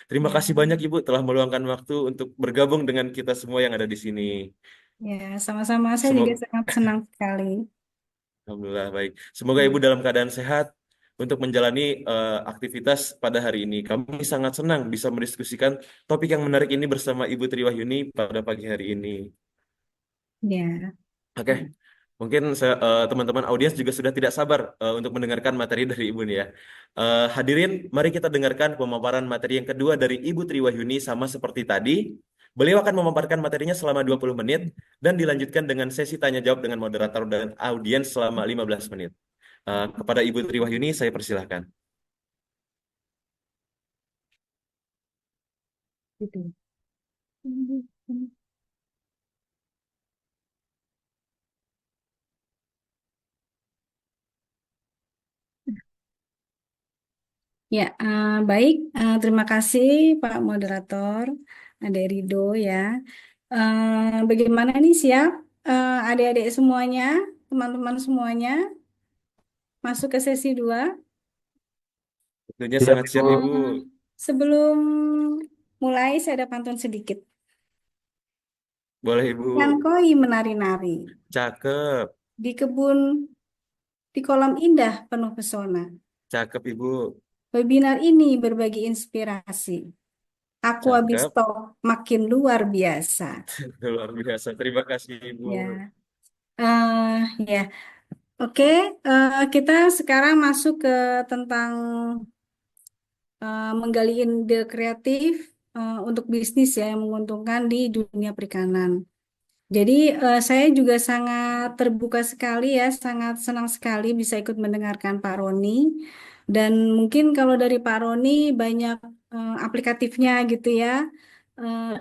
terima Ya, kasih banyak Ibu telah meluangkan waktu untuk bergabung dengan kita semua yang ada di sini. ya, sama-sama. Saya juga Semoga, sangat senang sekali. Alhamdulillah baik. Semoga Ibu Ya, dalam keadaan sehat untuk menjalani aktivitas pada hari ini. Kami sangat senang bisa mendiskusikan topik yang menarik ini bersama Ibu Tri Wahyuni pada pagi hari ini. ya, Oke, mungkin teman-teman audiens juga sudah tidak sabar untuk mendengarkan materi dari Ibu nih ya. Hadirin, mari kita dengarkan pemaparan materi yang kedua dari Ibu Tri Wahyuni sama seperti tadi. Beliau akan memaparkan materinya selama 20 menit dan dilanjutkan dengan sesi tanya jawab dengan moderator dan audiens selama 15 menit. Kepada Ibu Tri Wahyuni, saya persilahkan. gitu. Ya, baik. Terima kasih Pak Moderator, Ade Rido ya. Bagaimana nih siap adik-adik semuanya, teman-teman semuanya masuk ke sesi 2? Tentunya Siap, sangat Ibu. siap, Ibu. Sebelum mulai, saya ada pantun sedikit. Boleh, Ibu. Ikan koi menari-nari Cakep, di kebun di kolam indah penuh pesona. cakep, Ibu. Webinar ini berbagi inspirasi. Aqua Cakep. Bisto makin luar biasa. Luar biasa. Terima kasih, Ibu. Ya, ya. Oke, kita sekarang masuk ke tentang menggali ide kreatif untuk bisnis ya yang menguntungkan di dunia perikanan. Jadi saya juga sangat terbuka sekali ya, sangat senang sekali bisa ikut mendengarkan Pak Roni. Dan mungkin kalau dari Pak Roni banyak aplikatifnya gitu ya. Eh,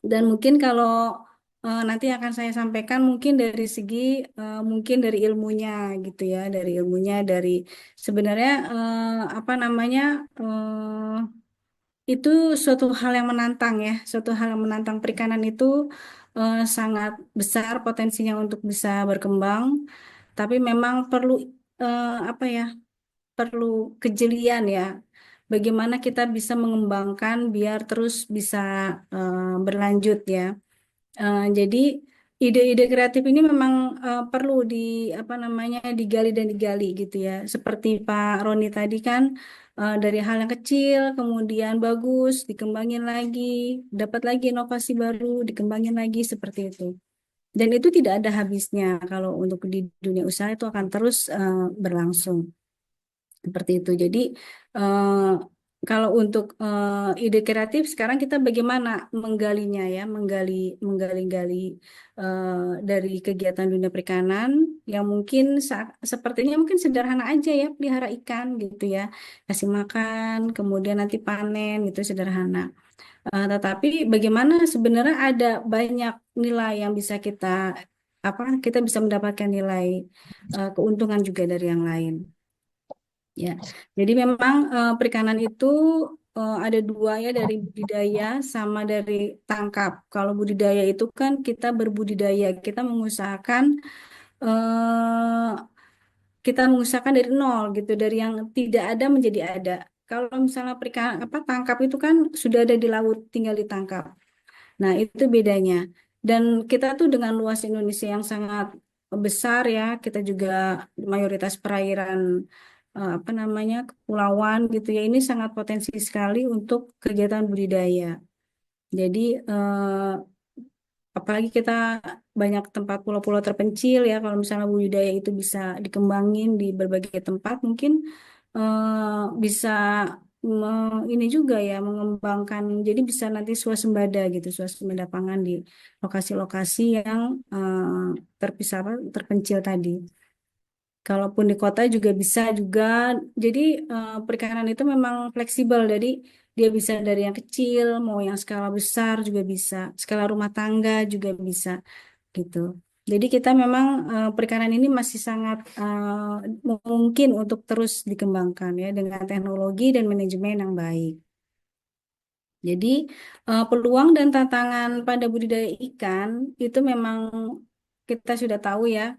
dan mungkin kalau nanti akan saya sampaikan mungkin dari segi mungkin dari ilmunya gitu ya, dari ilmunya dari sebenarnya apa namanya itu suatu hal yang menantang ya, suatu hal yang menantang perikanan itu sangat besar potensinya untuk bisa berkembang, tapi memang perlu apa ya, perlu kejelian ya. Bagaimana kita bisa mengembangkan biar terus bisa berlanjut ya. Jadi ide-ide kreatif ini memang perlu di apa namanya digali dan digali gitu ya. Seperti Pak Roni tadi kan dari hal yang kecil kemudian bagus dikembangin lagi, dapat lagi inovasi baru, dikembangin lagi seperti itu. Dan itu tidak ada habisnya. Kalau untuk di dunia usaha itu akan terus berlangsung. Seperti itu. Jadi kalau untuk ide kreatif sekarang kita bagaimana menggalinya ya, menggali-gali dari kegiatan dunia perikanan yang mungkin sepertinya mungkin sederhana aja ya, pelihara ikan gitu ya, kasih makan, kemudian nanti panen gitu sederhana. Tetapi bagaimana sebenarnya ada banyak nilai yang bisa kita bisa mendapatkan nilai keuntungan juga dari yang lain. Ya, jadi memang perikanan itu ada dua ya, dari budidaya sama dari tangkap. Kalau budidaya itu kan kita berbudidaya, eh, kita mengusahakan dari nol gitu, dari yang tidak ada menjadi ada. Kalau misalnya perikanan apa tangkap itu kan sudah ada di laut, tinggal ditangkap. Nah, itu bedanya. Dan kita tuh dengan luas Indonesia yang sangat besar ya, kita juga mayoritas perairan apa namanya kepulauan gitu ya. Ini sangat potensi sekali untuk kegiatan budidaya. Jadi apalagi kita banyak tempat pulau-pulau terpencil ya. Kalau misalnya budidaya itu bisa dikembangin di berbagai tempat, mungkin bisa ini juga ya mengembangkan. Jadi bisa nanti swasembada gitu, swasembada pangan di lokasi-lokasi yang terpisah terpencil tadi. Kalaupun di kota juga bisa juga. Jadi perikanan itu memang fleksibel. Jadi dia bisa dari yang kecil, mau yang skala besar juga bisa, skala rumah tangga juga bisa gitu. Jadi kita memang perikanan ini masih sangat mungkin untuk terus dikembangkan ya dengan teknologi dan manajemen yang baik. Jadi peluang dan tantangan pada budidaya ikan itu memang kita sudah tahu ya.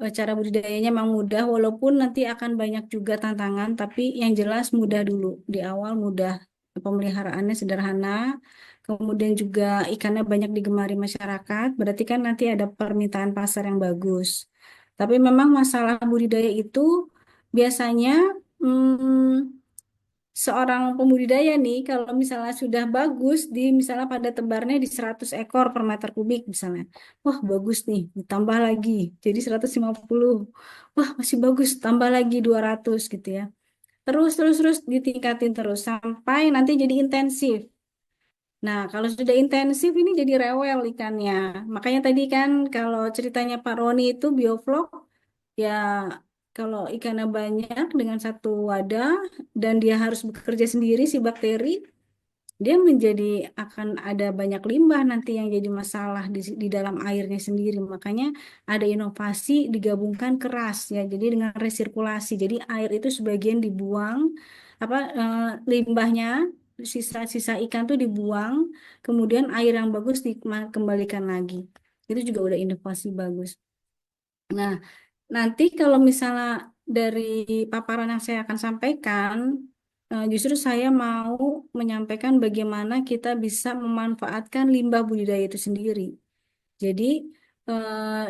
Cara budidayanya memang mudah, walaupun nanti akan banyak juga tantangan, tapi yang jelas mudah dulu. Di awal mudah, pemeliharaannya sederhana, kemudian juga ikannya banyak digemari masyarakat, berarti kan nanti ada permintaan pasar yang bagus. Tapi memang masalah budidaya itu biasanya hmm, seorang pembudidaya nih, kalau misalnya sudah bagus, misalnya pada tebarnya di 100 ekor per meter kubik misalnya. Wah, bagus nih, ditambah lagi. Jadi 150. Wah, masih bagus, tambah lagi 200 gitu ya. Terus, terus, terus ditingkatin terus sampai nanti jadi intensif. Nah, kalau sudah intensif ini jadi rewel ikannya. Makanya tadi kan kalau ceritanya Pak Roni itu bioflok, ya kalau ikannya banyak dengan satu wadah dan dia harus bekerja sendiri si bakteri, dia akan ada banyak limbah nanti yang jadi masalah di dalam airnya sendiri. Makanya ada inovasi digabungkan keras ya. Jadi dengan resirkulasi. Jadi air itu sebagian dibuang, apa limbahnya sisa-sisa ikan tuh dibuang, kemudian air yang bagus dikembalikan lagi. Itu juga udah inovasi bagus. Nah, nanti kalau misalnya dari paparan yang saya akan sampaikan, justru saya mau menyampaikan bagaimana kita bisa memanfaatkan limbah budidaya itu sendiri. Jadi,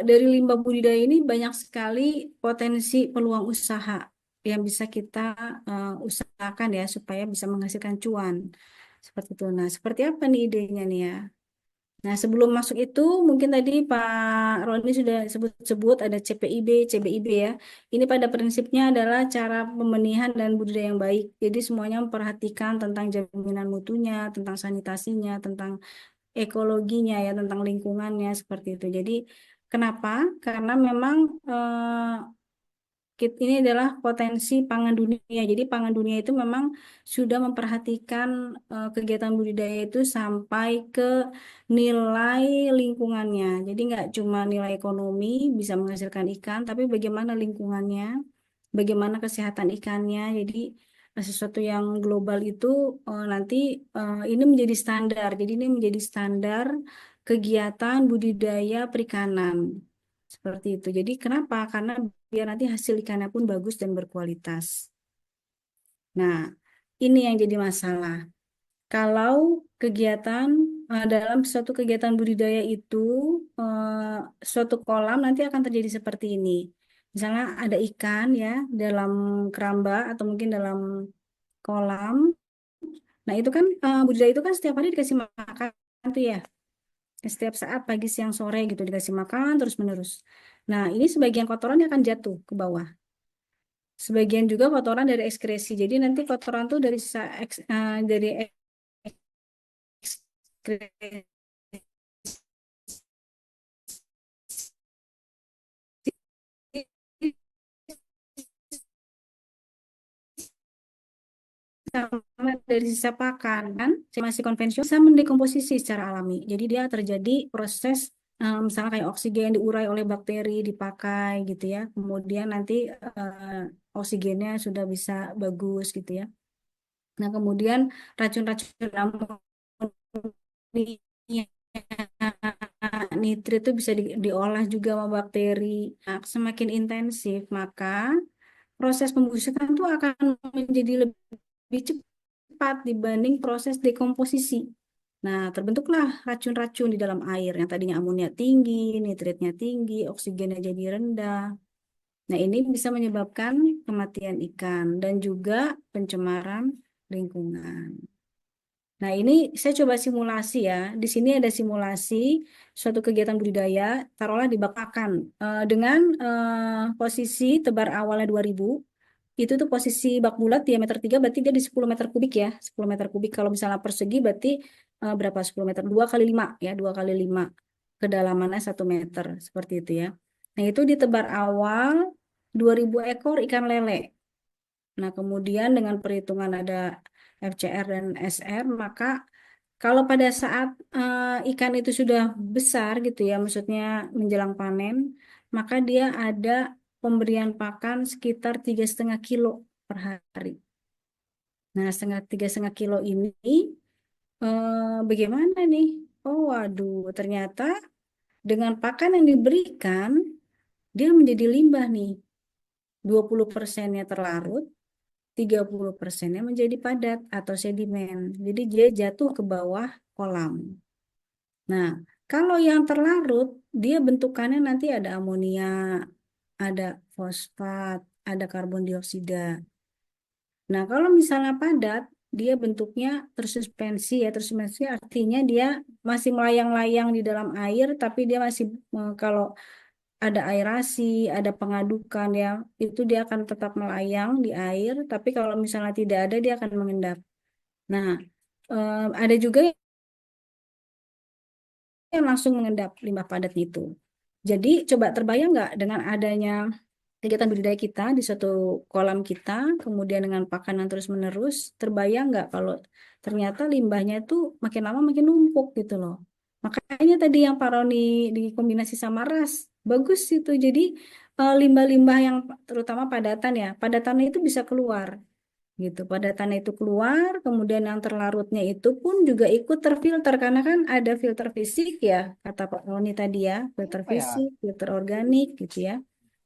dari limbah budidaya ini banyak sekali potensi peluang usaha yang bisa kita usahakan ya supaya bisa menghasilkan cuan. Seperti itu. Nah, seperti apa nih idenya nih ya? Nah, sebelum masuk itu, mungkin tadi Pak Roni sudah sebut-sebut ada CPIB, CBIB ya. Ini pada prinsipnya adalah cara pembenihan dan budidaya yang baik. Jadi semuanya memperhatikan tentang jaminan mutunya, tentang sanitasinya, tentang ekologinya ya, tentang lingkungannya seperti itu. Jadi kenapa? Karena memang ini adalah potensi pangan dunia. Jadi pangan dunia itu memang sudah memperhatikan kegiatan budidaya itu sampai ke nilai lingkungannya. Jadi nggak cuma nilai ekonomi bisa menghasilkan ikan, tapi bagaimana lingkungannya, bagaimana kesehatan ikannya. Jadi sesuatu yang global itu nanti ini menjadi standar. Jadi ini menjadi standar kegiatan budidaya perikanan. Seperti itu. Jadi kenapa? Karena biar nanti hasil ikannya pun bagus dan berkualitas. Nah, ini yang jadi masalah. Kalau kegiatan dalam suatu kegiatan budidaya itu suatu kolam nanti akan terjadi seperti ini. Misalnya ada ikan ya dalam keramba atau mungkin dalam kolam. Nah, itu kan budidaya itu kan setiap hari dikasih makan tuh ya. Setiap saat pagi, siang, sore gitu dikasih makan terus menerus. Nah, ini sebagian kotorannya akan jatuh ke bawah. Sebagian juga kotoran dari ekskresi. Jadi nanti kotoran tuh dari sisa dari ekskresi sama dari sisa pakan kan masih konvensional bisa mendekomposisi secara alami. Jadi dia terjadi proses misalnya kayak oksigen diurai oleh bakteri dipakai gitu ya. Kemudian nanti oksigennya sudah bisa bagus gitu ya. Nah, kemudian racun-racun amonia, nitrit itu bisa diolah juga sama bakteri. Nah, semakin intensif, maka proses pembusukan itu akan menjadi lebih cepat dibanding proses dekomposisi. Nah, terbentuklah racun-racun di dalam air yang tadinya amonia tinggi, nitritnya tinggi, oksigennya jadi rendah. Nah, ini bisa menyebabkan kematian ikan dan juga pencemaran lingkungan. Nah, ini saya coba simulasi ya. Di sini ada simulasi suatu kegiatan budidaya, taruhlah di bak pakan. Dengan posisi tebar awalnya 2000, itu tuh posisi bak bulat diameter 3, berarti dia di 10 meter kubik ya. 10 meter kubik, kalau misalnya persegi berarti berapa 10 meter? 2 kali 5 ya, 2 kali 5. Kedalamannya 1 meter, seperti itu ya. Nah, itu ditebar awal 2000 ekor ikan lele. Nah, kemudian dengan perhitungan ada FCR dan SR, maka kalau pada saat ikan itu sudah besar gitu ya, maksudnya menjelang panen, maka dia ada pemberian pakan sekitar 3,5 kilo per hari. Nah, 3,5 kilo ini bagaimana nih? Oh, waduh, ternyata dengan pakan yang diberikan, dia menjadi limbah nih. 20%-nya terlarut, 30%-nya menjadi padat atau sedimen. Jadi dia jatuh ke bawah kolam. Nah, kalau yang terlarut, dia bentukannya nanti ada amonia, ada fosfat, ada karbon dioksida. Nah, kalau misalnya padat, dia bentuknya tersuspensi ya. Tersuspensi artinya dia masih melayang-layang di dalam air, tapi dia masih kalau ada aerasi, ada pengadukan ya, itu dia akan tetap melayang di air, tapi kalau misalnya tidak ada, dia akan mengendap. Nah, ada juga yang langsung mengendap limbah padat itu. Jadi coba terbayang nggak dengan adanya kegiatan budidaya kita di suatu kolam kita, kemudian dengan pakanan terus-menerus, terbayang nggak kalau ternyata limbahnya itu makin lama makin numpuk gitu loh. Makanya tadi yang Pak Roni dikombinasi sama ras, bagus itu. Jadi limbah-limbah yang terutama padatan ya, padatannya itu bisa keluar gitu. Padatannya itu keluar, kemudian yang terlarutnya itu pun juga ikut terfilter karena kan ada filter fisik ya, kata Pak Roni tadi ya, filter fisik, filter organik gitu ya.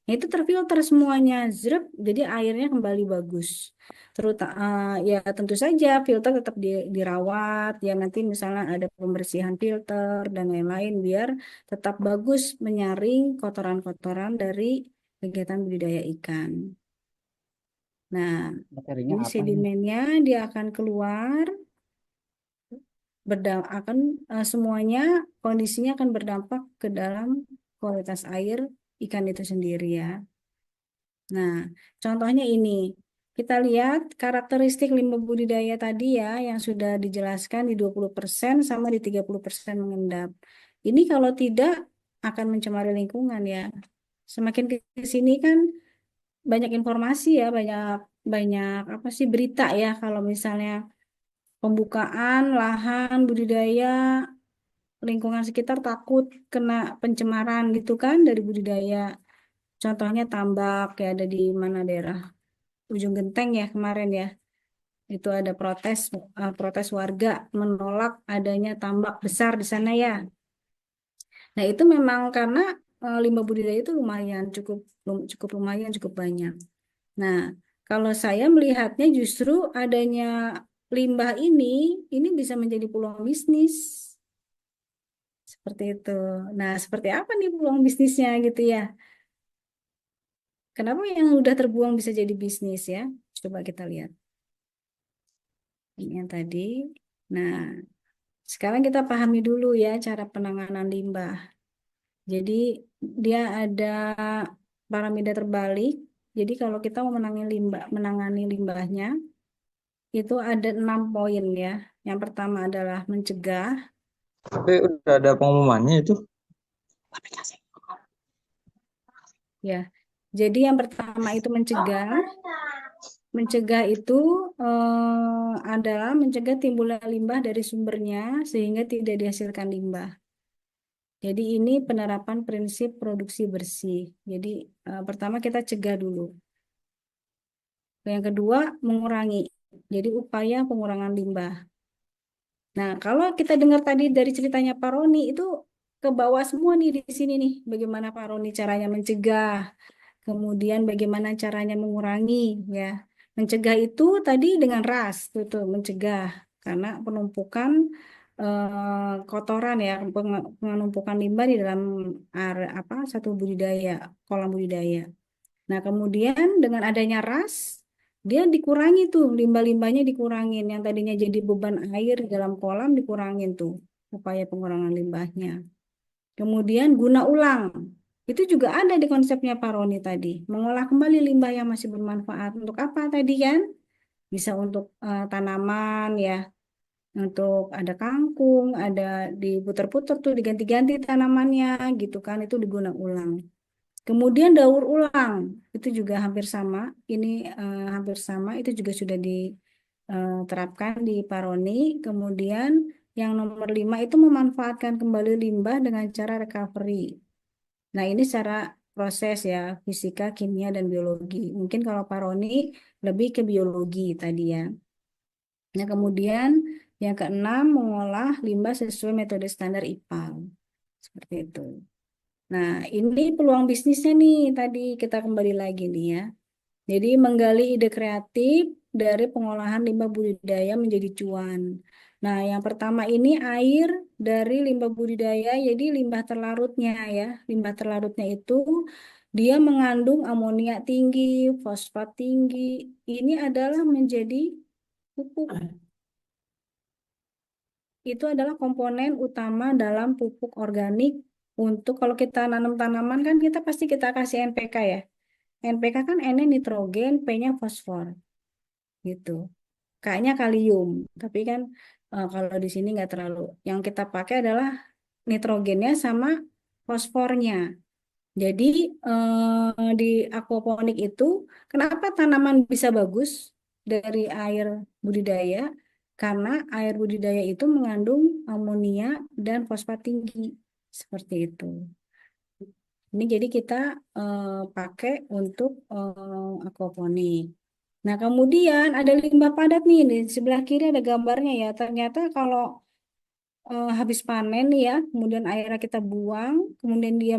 Nah, itu terfilter semuanya, zrep, jadi airnya kembali bagus. Terutama ya tentu saja filter tetap dirawat, ya nanti misalnya ada pembersihan filter dan lain-lain biar tetap bagus menyaring kotoran-kotoran dari kegiatan budidaya ikan. Nah, Materinya ini apa nih? sedimennya dia akan keluar, akan semuanya kondisinya akan berdampak ke dalam kualitas air ikan itu sendiri ya. Nah, contohnya ini. Kita lihat karakteristik limbah budidaya tadi ya yang sudah dijelaskan di 20% sama di 30% mengendap. Ini kalau tidak akan mencemari lingkungan ya. Semakin ke sini kan banyak informasi ya, banyak banyak apa sih berita ya kalau misalnya pembukaan lahan budidaya lingkungan sekitar takut kena pencemaran gitu kan dari budidaya. Contohnya tambak ya ada di mana daerah Ujung Genteng ya kemarin ya. Itu ada protes warga menolak adanya tambak besar di sana ya. Nah, itu memang karena limbah budidaya itu lumayan cukup lumayan cukup banyak. Nah, kalau saya melihatnya justru adanya limbah ini bisa menjadi peluang bisnis seperti itu. Nah, seperti apa nih peluang bisnisnya gitu ya? Kenapa yang udah terbuang bisa jadi bisnis ya? Coba kita lihat. Ini yang tadi. Nah, Sekarang kita pahami dulu ya cara penanganan limbah. Jadi dia ada piramida terbalik. Jadi kalau kita mau menangani limbahnya, itu ada 6 poin ya. Yang pertama adalah mencegah. Tapi udah ada pengumumannya itu. Ya, jadi yang pertama itu mencegah. Mencegah itu adalah mencegah timbulnya limbah dari sumbernya sehingga tidak dihasilkan limbah. Jadi ini penerapan prinsip produksi bersih. Jadi pertama kita cegah dulu. Yang kedua mengurangi. Jadi upaya pengurangan limbah. Nah, kalau kita dengar tadi dari ceritanya Pak Roni itu ke bawah semua nih di sini nih. Bagaimana Pak Roni caranya mencegah, kemudian bagaimana caranya mengurangi ya. Mencegah itu tadi dengan ras, tuh mencegah karena penumpukan kotoran ya, penumpukan limbah di dalam area satu budidaya, kolam budidaya. Nah, kemudian dengan adanya ras, dia dikurangi tuh limbah-limbahnya dikurangin. Yang tadinya jadi beban air di dalam kolam dikurangin tuh upaya pengurangan limbahnya. Kemudian guna ulang. Itu juga ada di konsepnya Pak Roni tadi. Mengolah kembali limbah yang masih bermanfaat. Untuk apa tadi kan? Bisa untuk tanaman ya. Untuk ada kangkung, ada diputer-puter tuh diganti-ganti tanamannya gitu kan. Itu diguna ulang. Kemudian daur ulang. Itu juga hampir sama. Ini hampir sama. Itu juga sudah diterapkan di Pak Roni. Kemudian yang nomor 5 itu memanfaatkan kembali limbah dengan cara recovery. Nah, ini secara proses ya, fisika, kimia, dan biologi. Mungkin kalau Pak Roni lebih ke biologi tadi ya. Nah, kemudian yang keenam, mengolah limbah sesuai metode standar IPAL. Seperti itu. Nah, ini peluang bisnisnya nih, tadi kita kembali lagi nih ya. Jadi menggali ide kreatif dari pengolahan limbah budidaya menjadi cuan. Nah, yang pertama ini air dari limbah budidaya, jadi limbah terlarutnya ya. Limbah terlarutnya itu dia mengandung amonia tinggi, fosfat tinggi. Ini adalah menjadi pupuk. Itu adalah komponen utama dalam pupuk organik untuk kalau kita nanam tanaman kan pasti kita kasih NPK ya. NPK kan N-nya nitrogen, P-nya fosfor gitu. Kayaknya kalium, tapi kan kalau di sini nggak terlalu. Yang kita pakai adalah nitrogennya sama fosfornya. Jadi di aquaponik itu, kenapa tanaman bisa bagus dari air budidaya? Karena air budidaya itu mengandung amonia dan fosfat tinggi, seperti itu. Ini jadi kita pakai untuk aquaponik. Nah, kemudian ada limbah padat nih di sebelah kiri ada gambarnya ya. Ternyata kalau habis panen nih ya, kemudian airnya kita buang, kemudian dia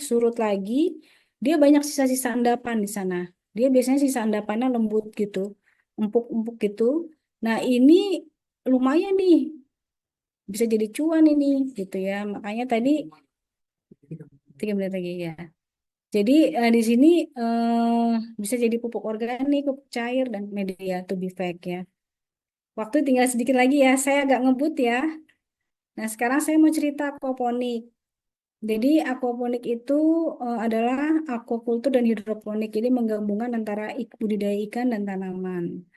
surut lagi, dia banyak sisa-sisa endapan di sana. Dia biasanya sisa endapannya lembut gitu, empuk-empuk gitu. Nah, ini lumayan nih, bisa jadi cuan ini gitu ya. Makanya tadi 3 menit lagi ya. Jadi di sini bisa jadi pupuk organik, pupuk cair, dan media to be fake ya. Waktu tinggal sedikit lagi ya, saya agak ngebut ya. Nah, sekarang saya mau cerita aquaponik. Jadi aquaponik itu adalah aquaculture dan hidroponik. Jadi menggabungkan antara budidaya ikan dan tanaman.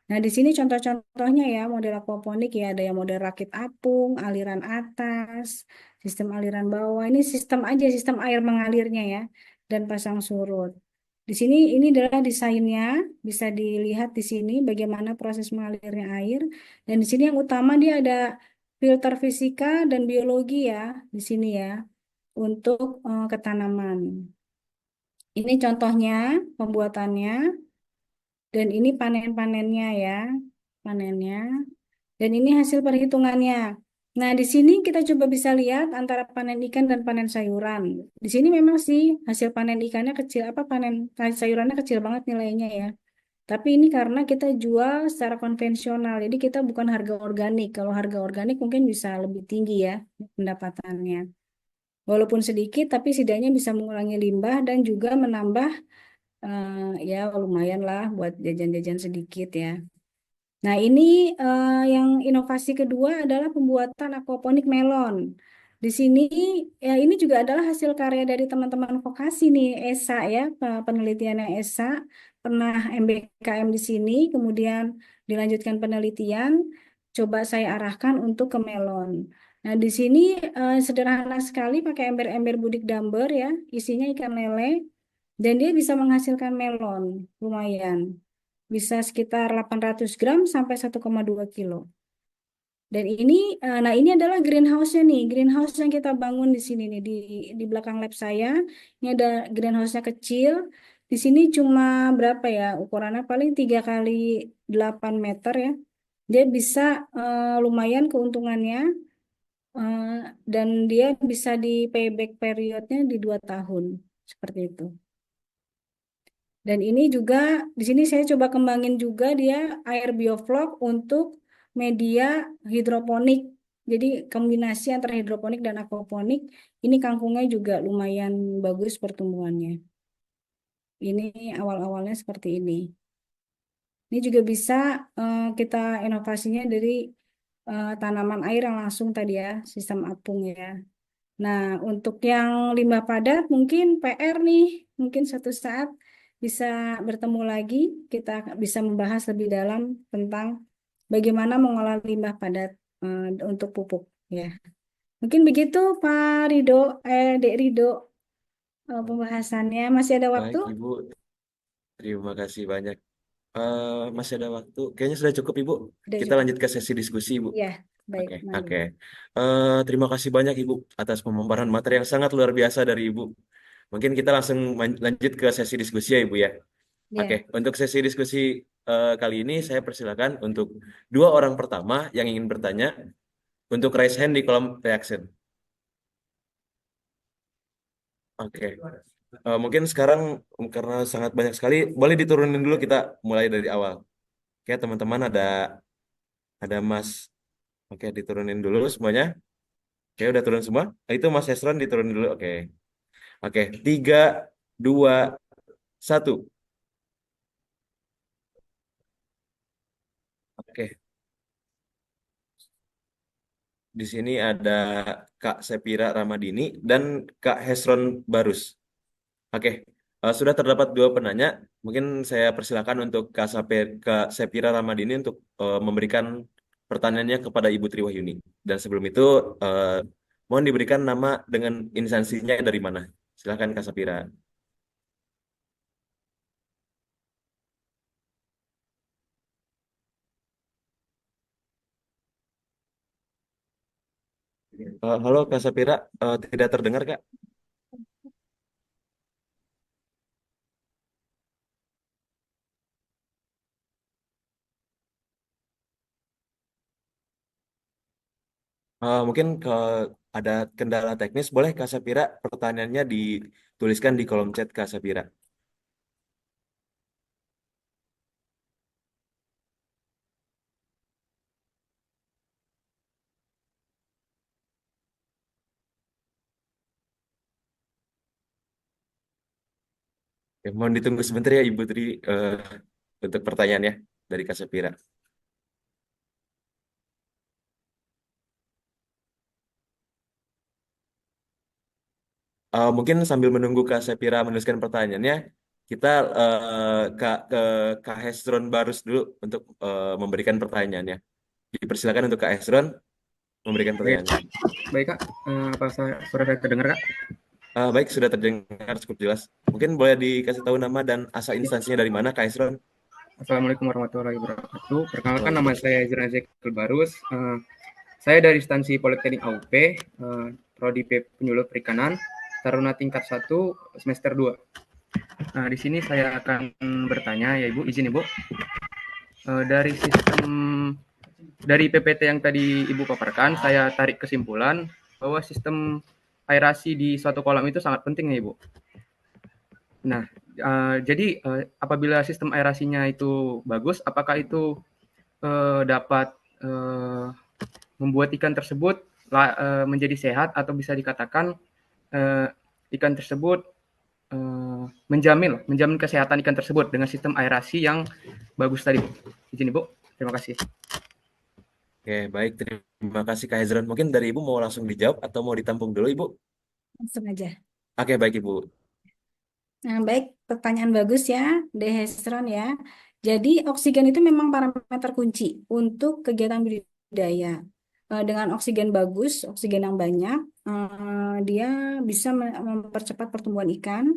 Nah, di sini contoh-contohnya ya model aquaponik ya ada yang model rakit apung, aliran atas, sistem aliran bawah. Ini sistem aja sistem air mengalirnya ya dan pasang surut. Di sini ini adalah desainnya, bisa dilihat di sini bagaimana proses mengalirnya air. Dan di sini yang utama dia ada filter fisika dan biologi ya di sini ya untuk ketanaman. Ini contohnya pembuatannya. Dan ini panen-panennya ya, panennya. Dan ini hasil perhitungannya. Nah, di sini kita coba bisa lihat antara panen ikan dan panen sayuran. Di sini memang sih hasil panen ikannya kecil, panen sayurannya kecil banget nilainya ya. Tapi ini karena kita jual secara konvensional, jadi kita bukan harga organik. Kalau harga organik mungkin bisa lebih tinggi ya pendapatannya. Walaupun sedikit, tapi setidaknya bisa mengurangi limbah dan juga menambah ya lumayan lah buat jajan-jajan sedikit ya. Nah, ini yang inovasi kedua adalah pembuatan aquaponik melon. Di sini ya ini juga adalah hasil karya dari teman-teman vokasi nih, ESA ya, penelitiannya ESA, pernah MBKM di sini, kemudian dilanjutkan penelitian, coba saya arahkan untuk ke melon. Nah, di sini sederhana sekali pakai ember-ember budik damber ya, isinya ikan lele, dan dia bisa menghasilkan melon, lumayan. Bisa sekitar 800 gram sampai 1,2 kilo. Dan ini, nah ini adalah greenhouse-nya nih, greenhouse yang kita bangun di sini nih, di belakang lab saya. Ini ada greenhouse-nya kecil. Di sini cuma berapa ya, ukurannya paling 3 kali 8 meter ya. Dia bisa lumayan keuntungannya, eh, dan dia bisa di payback periodnya di 2 tahun, seperti itu. Dan ini juga di sini saya coba kembangin juga dia air bioflok untuk media hidroponik. Jadi kombinasi antara hidroponik dan aquaponik, ini kangkungnya juga lumayan bagus pertumbuhannya. Ini awal-awalnya seperti ini. Ini juga bisa kita inovasinya dari tanaman air yang langsung tadi ya, sistem apung ya. Nah, untuk yang limbah padat mungkin PR nih, mungkin suatu saat bisa bertemu lagi, kita bisa membahas lebih dalam tentang bagaimana mengolah limbah padat untuk pupuk ya. Mungkin begitu Pak Rido, Dek Rido, pembahasannya. Masih ada waktu? Baik, Ibu. Terima kasih banyak. Masih ada waktu. Kayaknya sudah cukup, Ibu. Sudah Kita cukup. lanjut ke sesi diskusi, Ibu. Ya, baik, Oke, mari. oke. Terima kasih banyak, Ibu, atas pemaparan materi yang sangat luar biasa dari Ibu. Mungkin kita langsung lanjut ke sesi diskusi ya, Ibu ya. Oke, Ya, untuk sesi diskusi kali ini saya persilakan untuk dua orang pertama yang ingin bertanya untuk raise hand di kolom reaction. Oke. Mungkin sekarang karena sangat banyak sekali, boleh diturunin dulu kita mulai dari awal. Oke, teman-teman ada Mas. Oke, diturunin dulu semuanya. Oke, udah turun semua. Itu Mas Hesron diturunin dulu. Oke. Oke, 3, 2, 1. Oke, di sini ada Kak Sepira Ramadini dan Kak Hesron Barus. Oke, sudah terdapat dua penanya. Mungkin saya persilakan untuk Kak Sepira Ramadini untuk memberikan pertanyaannya kepada Ibu Triwahyuni. Dan sebelum itu, eh, mohon diberikan nama dengan instansinya dari mana. Silakan Kak Sepira. Halo Kak Sapira, tidak terdengar Kak? Mungkin ada kendala teknis, boleh Kak Sapira pertanyaannya dituliskan di kolom chat Kak Sapira. Ya, mohon ditunggu sebentar ya Ibu Tri untuk pertanyaannya dari Kak Sapira. Mungkin sambil menunggu Kak Sapira menuliskan pertanyaannya, kita ke Kak Hesron Barus dulu untuk memberikan pertanyaannya. Dipersilakan untuk Kak Hesron memberikan Baik, pertanyaannya. baik Kak. Apa suara saya terdengar Kak? Baik, sudah terdengar cukup jelas. Mungkin boleh dikasih tahu nama dan asal instansinya dari mana, Kak Esron? Assalamualaikum warahmatullahi wabarakatuh. Perkenalkan nama saya Ezra Zekil Barus. Saya dari instansi Politeknik AUP, Prodi Penyuluh Perikanan, Taruna tingkat 1 semester 2. Nah, di sini saya akan bertanya ya Ibu, izin Ibu. Dari PPT yang tadi Ibu paparkan, saya tarik kesimpulan bahwa sistem aerasi di suatu kolam itu sangat penting ya Ibu. Nah, jadi apabila sistem aerasinya itu bagus, apakah itu dapat membuat ikan tersebut menjadi sehat atau bisa dikatakan ikan tersebut menjamin kesehatan ikan tersebut dengan sistem aerasi yang bagus tadi, Bu. Izin Ibu. Terima kasih. Oke, baik. Terima kasih Kak Hezron. Mungkin dari Ibu mau langsung dijawab atau mau ditampung dulu, Ibu? Langsung aja. Oke, baik Ibu. Nah, baik, pertanyaan bagus ya, Dehesron ya. Jadi oksigen itu memang parameter kunci untuk kegiatan budidaya. Dengan oksigen bagus, oksigen yang banyak, dia bisa mempercepat pertumbuhan ikan.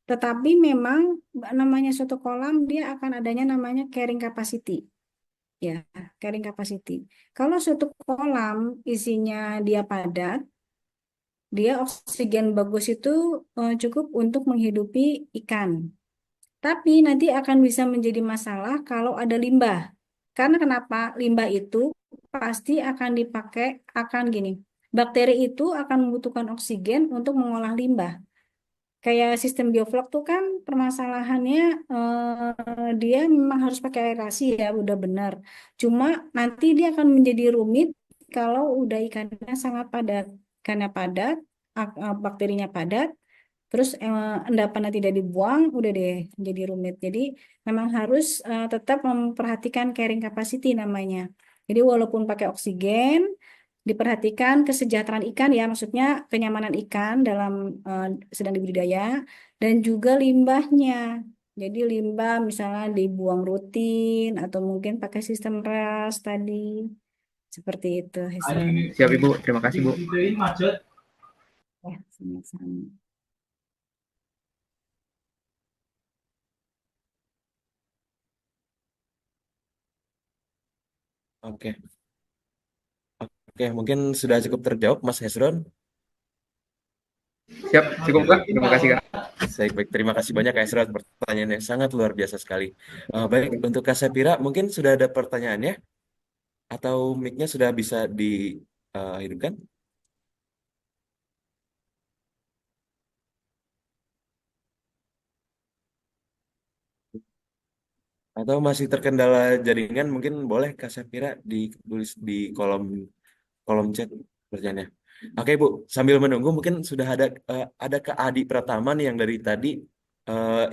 Tetapi memang namanya suatu kolam dia akan adanya namanya carrying capacity. Ya, carrying capacity. Kalau suatu kolam isinya dia padat, dia oksigen bagus itu cukup untuk menghidupi ikan. Tapi nanti akan bisa menjadi masalah kalau ada limbah. Karena kenapa? Limbah itu pasti akan dipakai, akan gini. Bakteri itu akan membutuhkan oksigen untuk mengolah limbah. Kayak sistem bioflok tuh kan permasalahannya dia memang harus pakai aerasi ya, udah benar. Cuma nanti dia akan menjadi rumit kalau udah ikannya sangat padat. Ikannya padat, bakterinya padat, terus endapannya tidak dibuang, udah deh jadi rumit. Jadi memang harus tetap memperhatikan carrying capacity namanya. Jadi walaupun pakai oksigen, diperhatikan kesejahteraan ikan ya, maksudnya kenyamanan ikan dalam sedang dibudidaya dan juga limbahnya. Jadi limbah misalnya dibuang rutin atau mungkin pakai sistem RAS tadi. Seperti itu, Hesron. Siap Ibu, terima kasih Bu. Ya, sama-sama. Oke. Oke, mungkin sudah cukup terjawab, Mas Hezron. Siap, cukup Kak. Terima kasih Kak. Baik. Terima kasih banyak Kak Hezron. Pertanyaannya sangat luar biasa sekali. Baik, untuk Kak Sapira, mungkin sudah ada pertanyaannya? Atau mic-nya sudah bisa dihidupkan? Atau masih terkendala jaringan? Mungkin boleh Kak Sapira ditulis di kolom kolom chat pertanyaannya. Oke Bu, sambil menunggu mungkin sudah ada Kak Adi Pratama nih yang dari tadi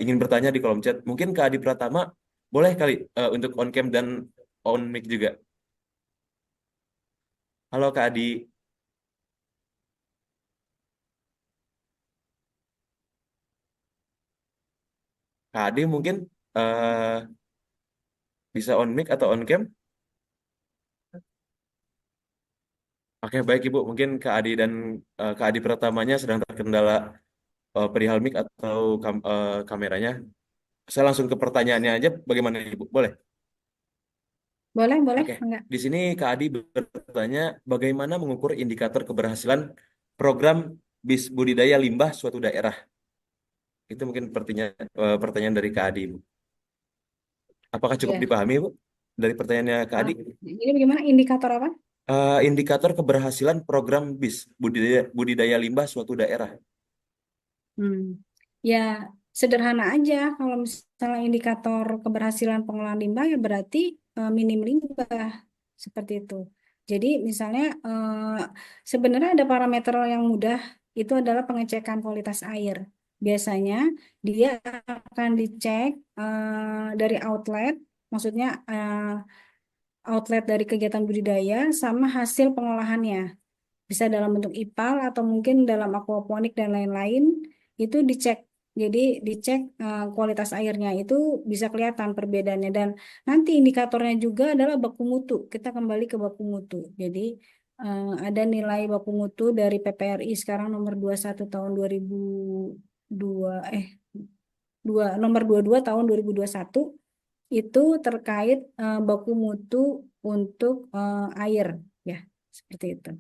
ingin bertanya di kolom chat. Mungkin Kak Adi Pratama boleh kali untuk on cam dan on mic juga. Halo Kak Adi. Kak Adi mungkin eh, bisa on mic atau on cam? Oke baik Ibu, mungkin Kak Adi dan Kak Adi Pratamanya sedang terkendala perihal mic atau kameranya. Saya langsung ke pertanyaannya aja, bagaimana Ibu? Boleh? Boleh, Oke, enggak? di sini Kak Adi bertanya bagaimana mengukur indikator keberhasilan program budidaya limbah suatu daerah. Itu mungkin pertanyaan dari Kak Adi, Bu. Apakah cukup Ya. dipahami, Bu, dari pertanyaannya Kak Adi? Ini bagaimana indikator apa? Indikator keberhasilan program budidaya limbah suatu daerah. Ya, sederhana aja. Kalau misalnya indikator keberhasilan pengolahan limbah ya berarti minim limbah seperti itu. Jadi misalnya sebenarnya ada parameter yang mudah itu adalah pengecekan kualitas air. Biasanya dia akan dicek dari outlet, maksudnya outlet dari kegiatan budidaya sama hasil pengolahannya. Bisa dalam bentuk IPAL atau mungkin dalam aquaponik dan lain-lain itu dicek. Jadi dicek kualitas airnya itu bisa kelihatan perbedaannya dan nanti indikatornya juga adalah baku mutu. Kita kembali ke baku mutu. Jadi ada nilai baku mutu dari PPRI sekarang nomor 21 tahun 2002 nomor 22 tahun 2021 itu terkait baku mutu untuk air ya, seperti itu.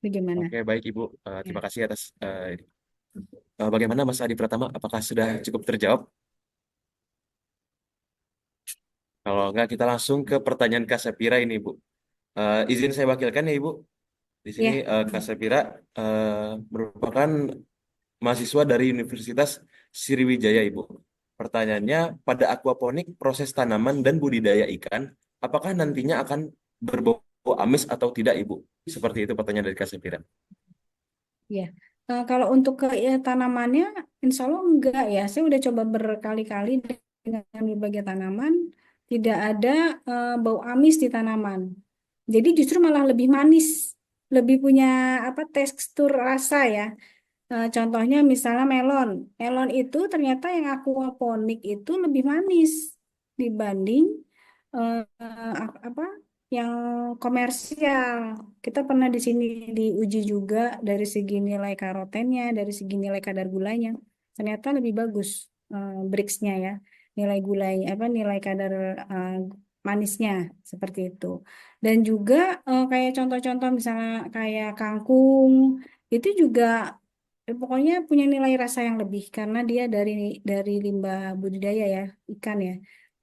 Bagaimana? Oke, baik Ibu. Terima kasih atas ini. Bagaimana Mas Adi Pratama? Apakah sudah cukup terjawab? Kalau enggak, kita langsung ke pertanyaan Kak Sapira ini, Bu. Izin saya wakilkan ya, Ibu. Di sini Ya. Kak Sapira merupakan mahasiswa dari Universitas Sriwijaya, Ibu. Pertanyaannya, pada aquaponik, proses tanaman dan budidaya ikan, apakah nantinya akan berbau amis atau tidak, Ibu? Seperti itu pertanyaan dari Kak Sapira. Ya, Kalau untuk ke ya, tanamannya, insya Allah enggak ya. Saya udah coba berkali-kali dengan berbagai tanaman, tidak ada bau amis di tanaman. Jadi justru malah lebih manis, lebih punya apa tekstur rasa ya. Contohnya misalnya melon. Melon itu ternyata yang aquaponik itu lebih manis dibanding apa yang komersial. Kita pernah di sini diuji juga dari segi nilai karotennya, dari segi nilai kadar gulanya. Ternyata lebih bagus Brix-nya ya. Nilai gulanya apa nilai kadar eh, manisnya seperti itu. Dan juga kayak contoh-contoh misalnya kayak kangkung itu juga pokoknya punya nilai rasa yang lebih karena dia dari limbah budidaya ya, ikan ya.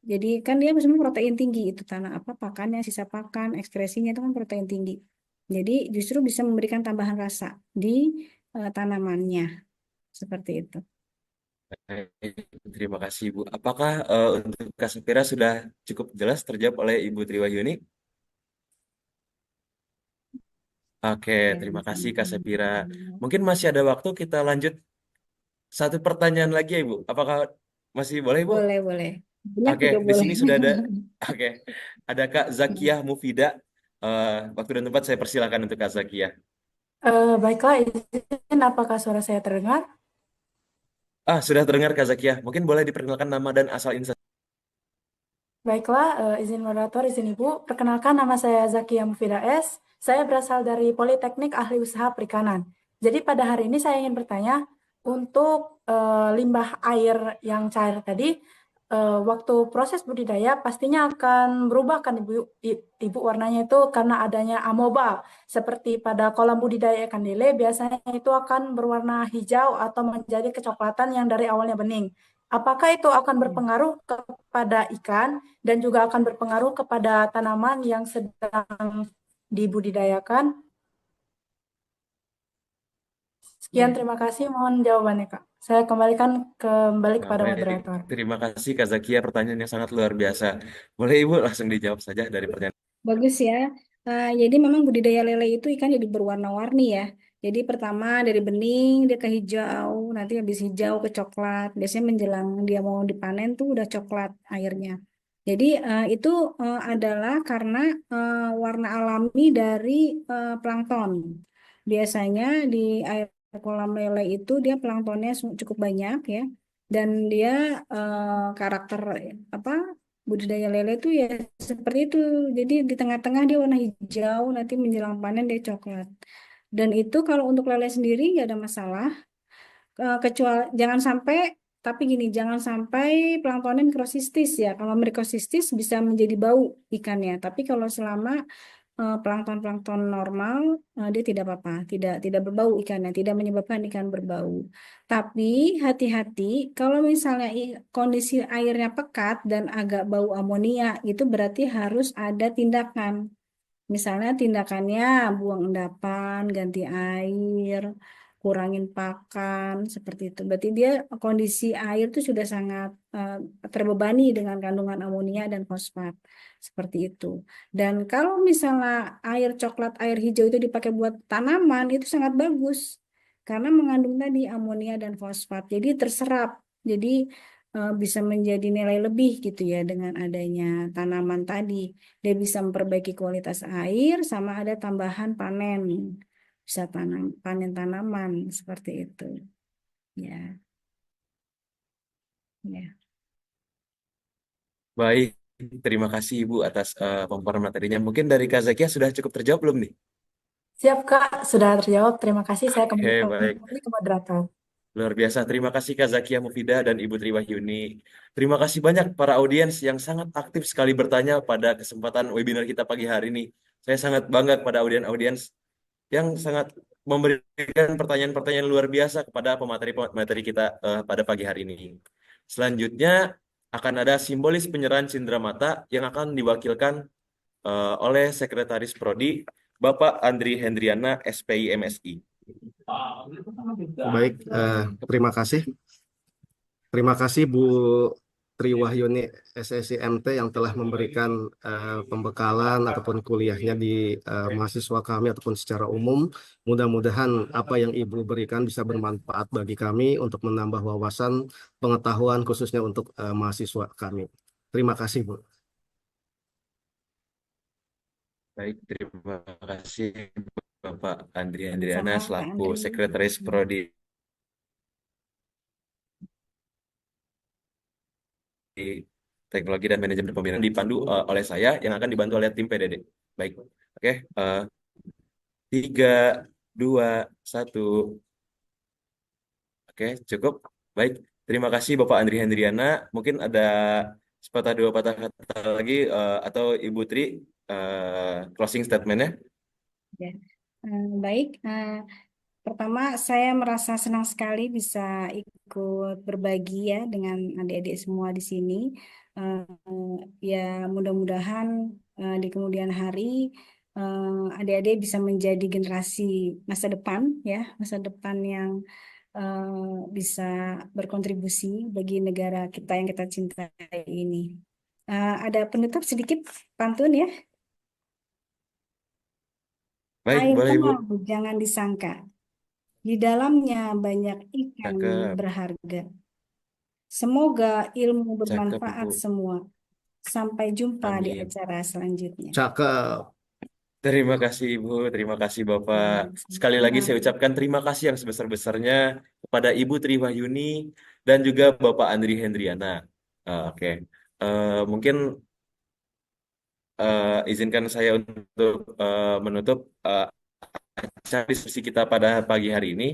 Jadi kan dia sebenarnya protein tinggi itu tanah apa pakannya, sisa pakan, ekspresinya itu kan protein tinggi. Jadi justru bisa memberikan tambahan rasa di tanamannya seperti itu. Baik, terima kasih Ibu. Apakah untuk Kak Sapira sudah cukup jelas terjawab oleh Ibu Triwahyuni? Oke, Oke, terima kasih Kak sama-sama. Sapira. Mungkin masih ada waktu kita lanjut satu pertanyaan lagi ya Ibu. Apakah masih boleh Ibu? Boleh, boleh. Banyak Oke, juga di boleh. sini sudah ada. Oke, ada Kak Zakiah Mufida. Waktu dan tempat saya persilakan untuk Kak Zakiah. Baiklah, izin apakah suara saya terdengar? Sudah terdengar Kak Zakiah. Mungkin boleh diperkenalkan nama dan asal instansi. Baiklah, izin moderator, izin Ibu. Perkenalkan nama saya Zakia Mufida S. Saya berasal dari Politeknik Ahli Usaha Perikanan. Jadi pada hari ini saya ingin bertanya untuk limbah air yang cair tadi, waktu proses budidaya pastinya akan berubah kan Ibu warnanya itu karena adanya amoeba. Seperti pada kolam budidaya ikan lele biasanya itu akan berwarna hijau atau menjadi kecoklatan yang dari awalnya bening. Apakah itu akan berpengaruh kepada ikan dan juga akan berpengaruh kepada tanaman yang sedang dibudidayakan? Sekian, Ya. terima kasih. Mohon jawabannya, Kak. Saya kembalikan kembali Nah, kepada baik. moderator. Terima kasih Kak Zakia. Pertanyaan yang sangat luar biasa. Boleh Ibu langsung dijawab saja dari pertanyaan. Bagus ya. Jadi memang budidaya lele itu ikan jadi berwarna-warni ya. Jadi pertama dari bening dia ke hijau, nanti habis hijau ke coklat. Biasanya menjelang dia mau dipanen tuh udah coklat airnya. Jadi itu adalah karena warna alami dari plankton. Biasanya di air kolam lele itu dia planktonnya cukup banyak ya. Dan dia karakter apa budidaya lele itu ya seperti itu. Jadi di tengah-tengah dia warna hijau, nanti menjelang panen dia coklat. Dan itu kalau untuk lele sendiri nggak ada masalah. Kecuali jangan sampai, tapi gini, jangan sampai planktonnya mikrosistis ya. Kalau mikrosistis bisa menjadi bau ikannya. Tapi kalau selama plankton-plankton normal dia tidak apa-apa, tidak berbau ikannya, tidak menyebabkan ikan berbau. Tapi hati-hati kalau misalnya kondisi airnya pekat dan agak bau amonia, itu berarti harus ada tindakan. Misalnya tindakannya buang endapan, ganti air, kurangin pakan, seperti itu. Berarti dia kondisi air itu sudah sangat terbebani dengan kandungan amonia dan fosfat, seperti itu. Dan kalau misalnya air coklat, air hijau itu dipakai buat tanaman, itu sangat bagus. Karena mengandung tadi amonia dan fosfat. Jadi terserap. Jadi bisa menjadi nilai lebih gitu ya dengan adanya tanaman tadi. Dia bisa memperbaiki kualitas air sama ada tambahan panen. Bisa panen tanaman seperti itu. Ya, ya. Baik, terima kasih Ibu atas pemaparan materinya. Mungkin dari Kak Zakia sudah cukup terjawab belum nih? Siap, Kak. Sudah terjawab. Terima kasih. Saya Oke, baik. kembali ke moderator. Luar biasa. Terima kasih Kak Zakia Mufida dan Ibu Triwahyuni. Terima kasih banyak para audiens yang sangat aktif sekali bertanya pada kesempatan webinar kita pagi hari ini. Saya sangat bangga kepada audiens-audiens yang sangat memberikan pertanyaan-pertanyaan luar biasa kepada pemateri-pemateri kita pada pagi hari ini. Selanjutnya akan ada simbolis penyerahan cindera mata yang akan diwakilkan oleh Sekretaris Prodi Bapak Andri Hendriana SPI MSI. Baik, terima kasih. Terima kasih Bu Triwahyuni SSIMT yang telah memberikan pembekalan ataupun kuliahnya di mahasiswa kami ataupun secara umum. Mudah-mudahan apa yang Ibu berikan bisa bermanfaat bagi kami untuk menambah wawasan pengetahuan khususnya untuk mahasiswa kami. Terima kasih, Bu. Baik, terima kasih Bapak Andri Andriana Sama Pak selaku Andri. Sekretaris Prodi Teknologi dan Manajemen Pembinaan dipandu oleh saya yang akan dibantu oleh tim PDD. Baik, oke. 3, 2, 1. Oke, cukup. Baik, terima kasih Bapak Andri Hendriana. Mungkin ada sepatah dua patah kata lagi atau Ibu Tri closing statement-nya. Ya. Baik, pertama saya merasa senang sekali bisa ikut berbagi ya dengan adik-adik semua di sini. Ya mudah-mudahan di kemudian hari adik-adik bisa menjadi generasi masa depan ya, masa depan yang bisa berkontribusi bagi negara kita yang kita cintai ini. Ada penutup sedikit pantun ya. Baik, Air boleh Ibu. tenang, jangan disangka. Di dalamnya banyak ikan Cakep, berharga. Semoga ilmu cakep bermanfaat Ibu. semua. Sampai jumpa di Amin. acara selanjutnya. Cakep. Terima kasih Ibu, terima kasih Bapak. Sekali lagi saya ucapkan terima kasih yang sebesar-besarnya kepada Ibu Triwahyuni dan juga Bapak Andri Hendriana. Oke. Mungkin izinkan saya untuk menutup acara diskusi kita pada pagi hari ini.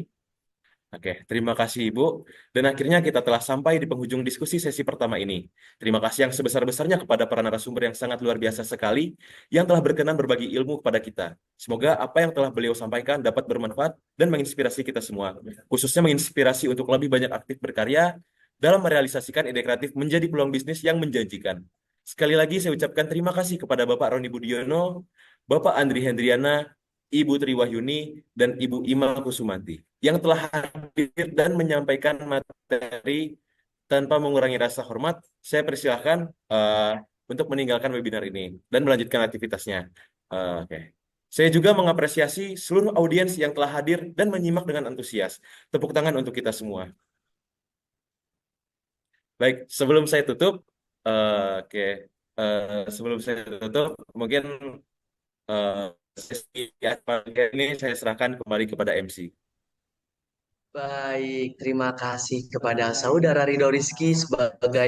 Oke, terima kasih Ibu. Dan akhirnya kita telah sampai di penghujung diskusi sesi pertama ini. Terima kasih yang sebesar-besarnya kepada para narasumber yang sangat luar biasa sekali yang telah berkenan berbagi ilmu kepada kita. Semoga apa yang telah beliau sampaikan dapat bermanfaat dan menginspirasi kita semua. Khususnya menginspirasi untuk lebih banyak aktif berkarya dalam merealisasikan ide kreatif menjadi peluang bisnis yang menjanjikan. Sekali lagi saya ucapkan terima kasih kepada Bapak Roni Budiono, Bapak Andri Hendriana, Ibu Triwahyuni, dan Ibu Ima Kusumanti yang telah hadir dan menyampaikan materi tanpa mengurangi rasa hormat. Saya persilahkan untuk meninggalkan webinar ini dan melanjutkan aktivitasnya. Oke. Saya juga mengapresiasi seluruh audiens yang telah hadir dan menyimak dengan antusias. Tepuk tangan untuk kita semua. Baik, sebelum saya tutup, oke, sebelum saya tutup, mungkin sesi ini saya serahkan kembali kepada MC. Baik, terima kasih kepada Saudara Ridho Rizky sebagai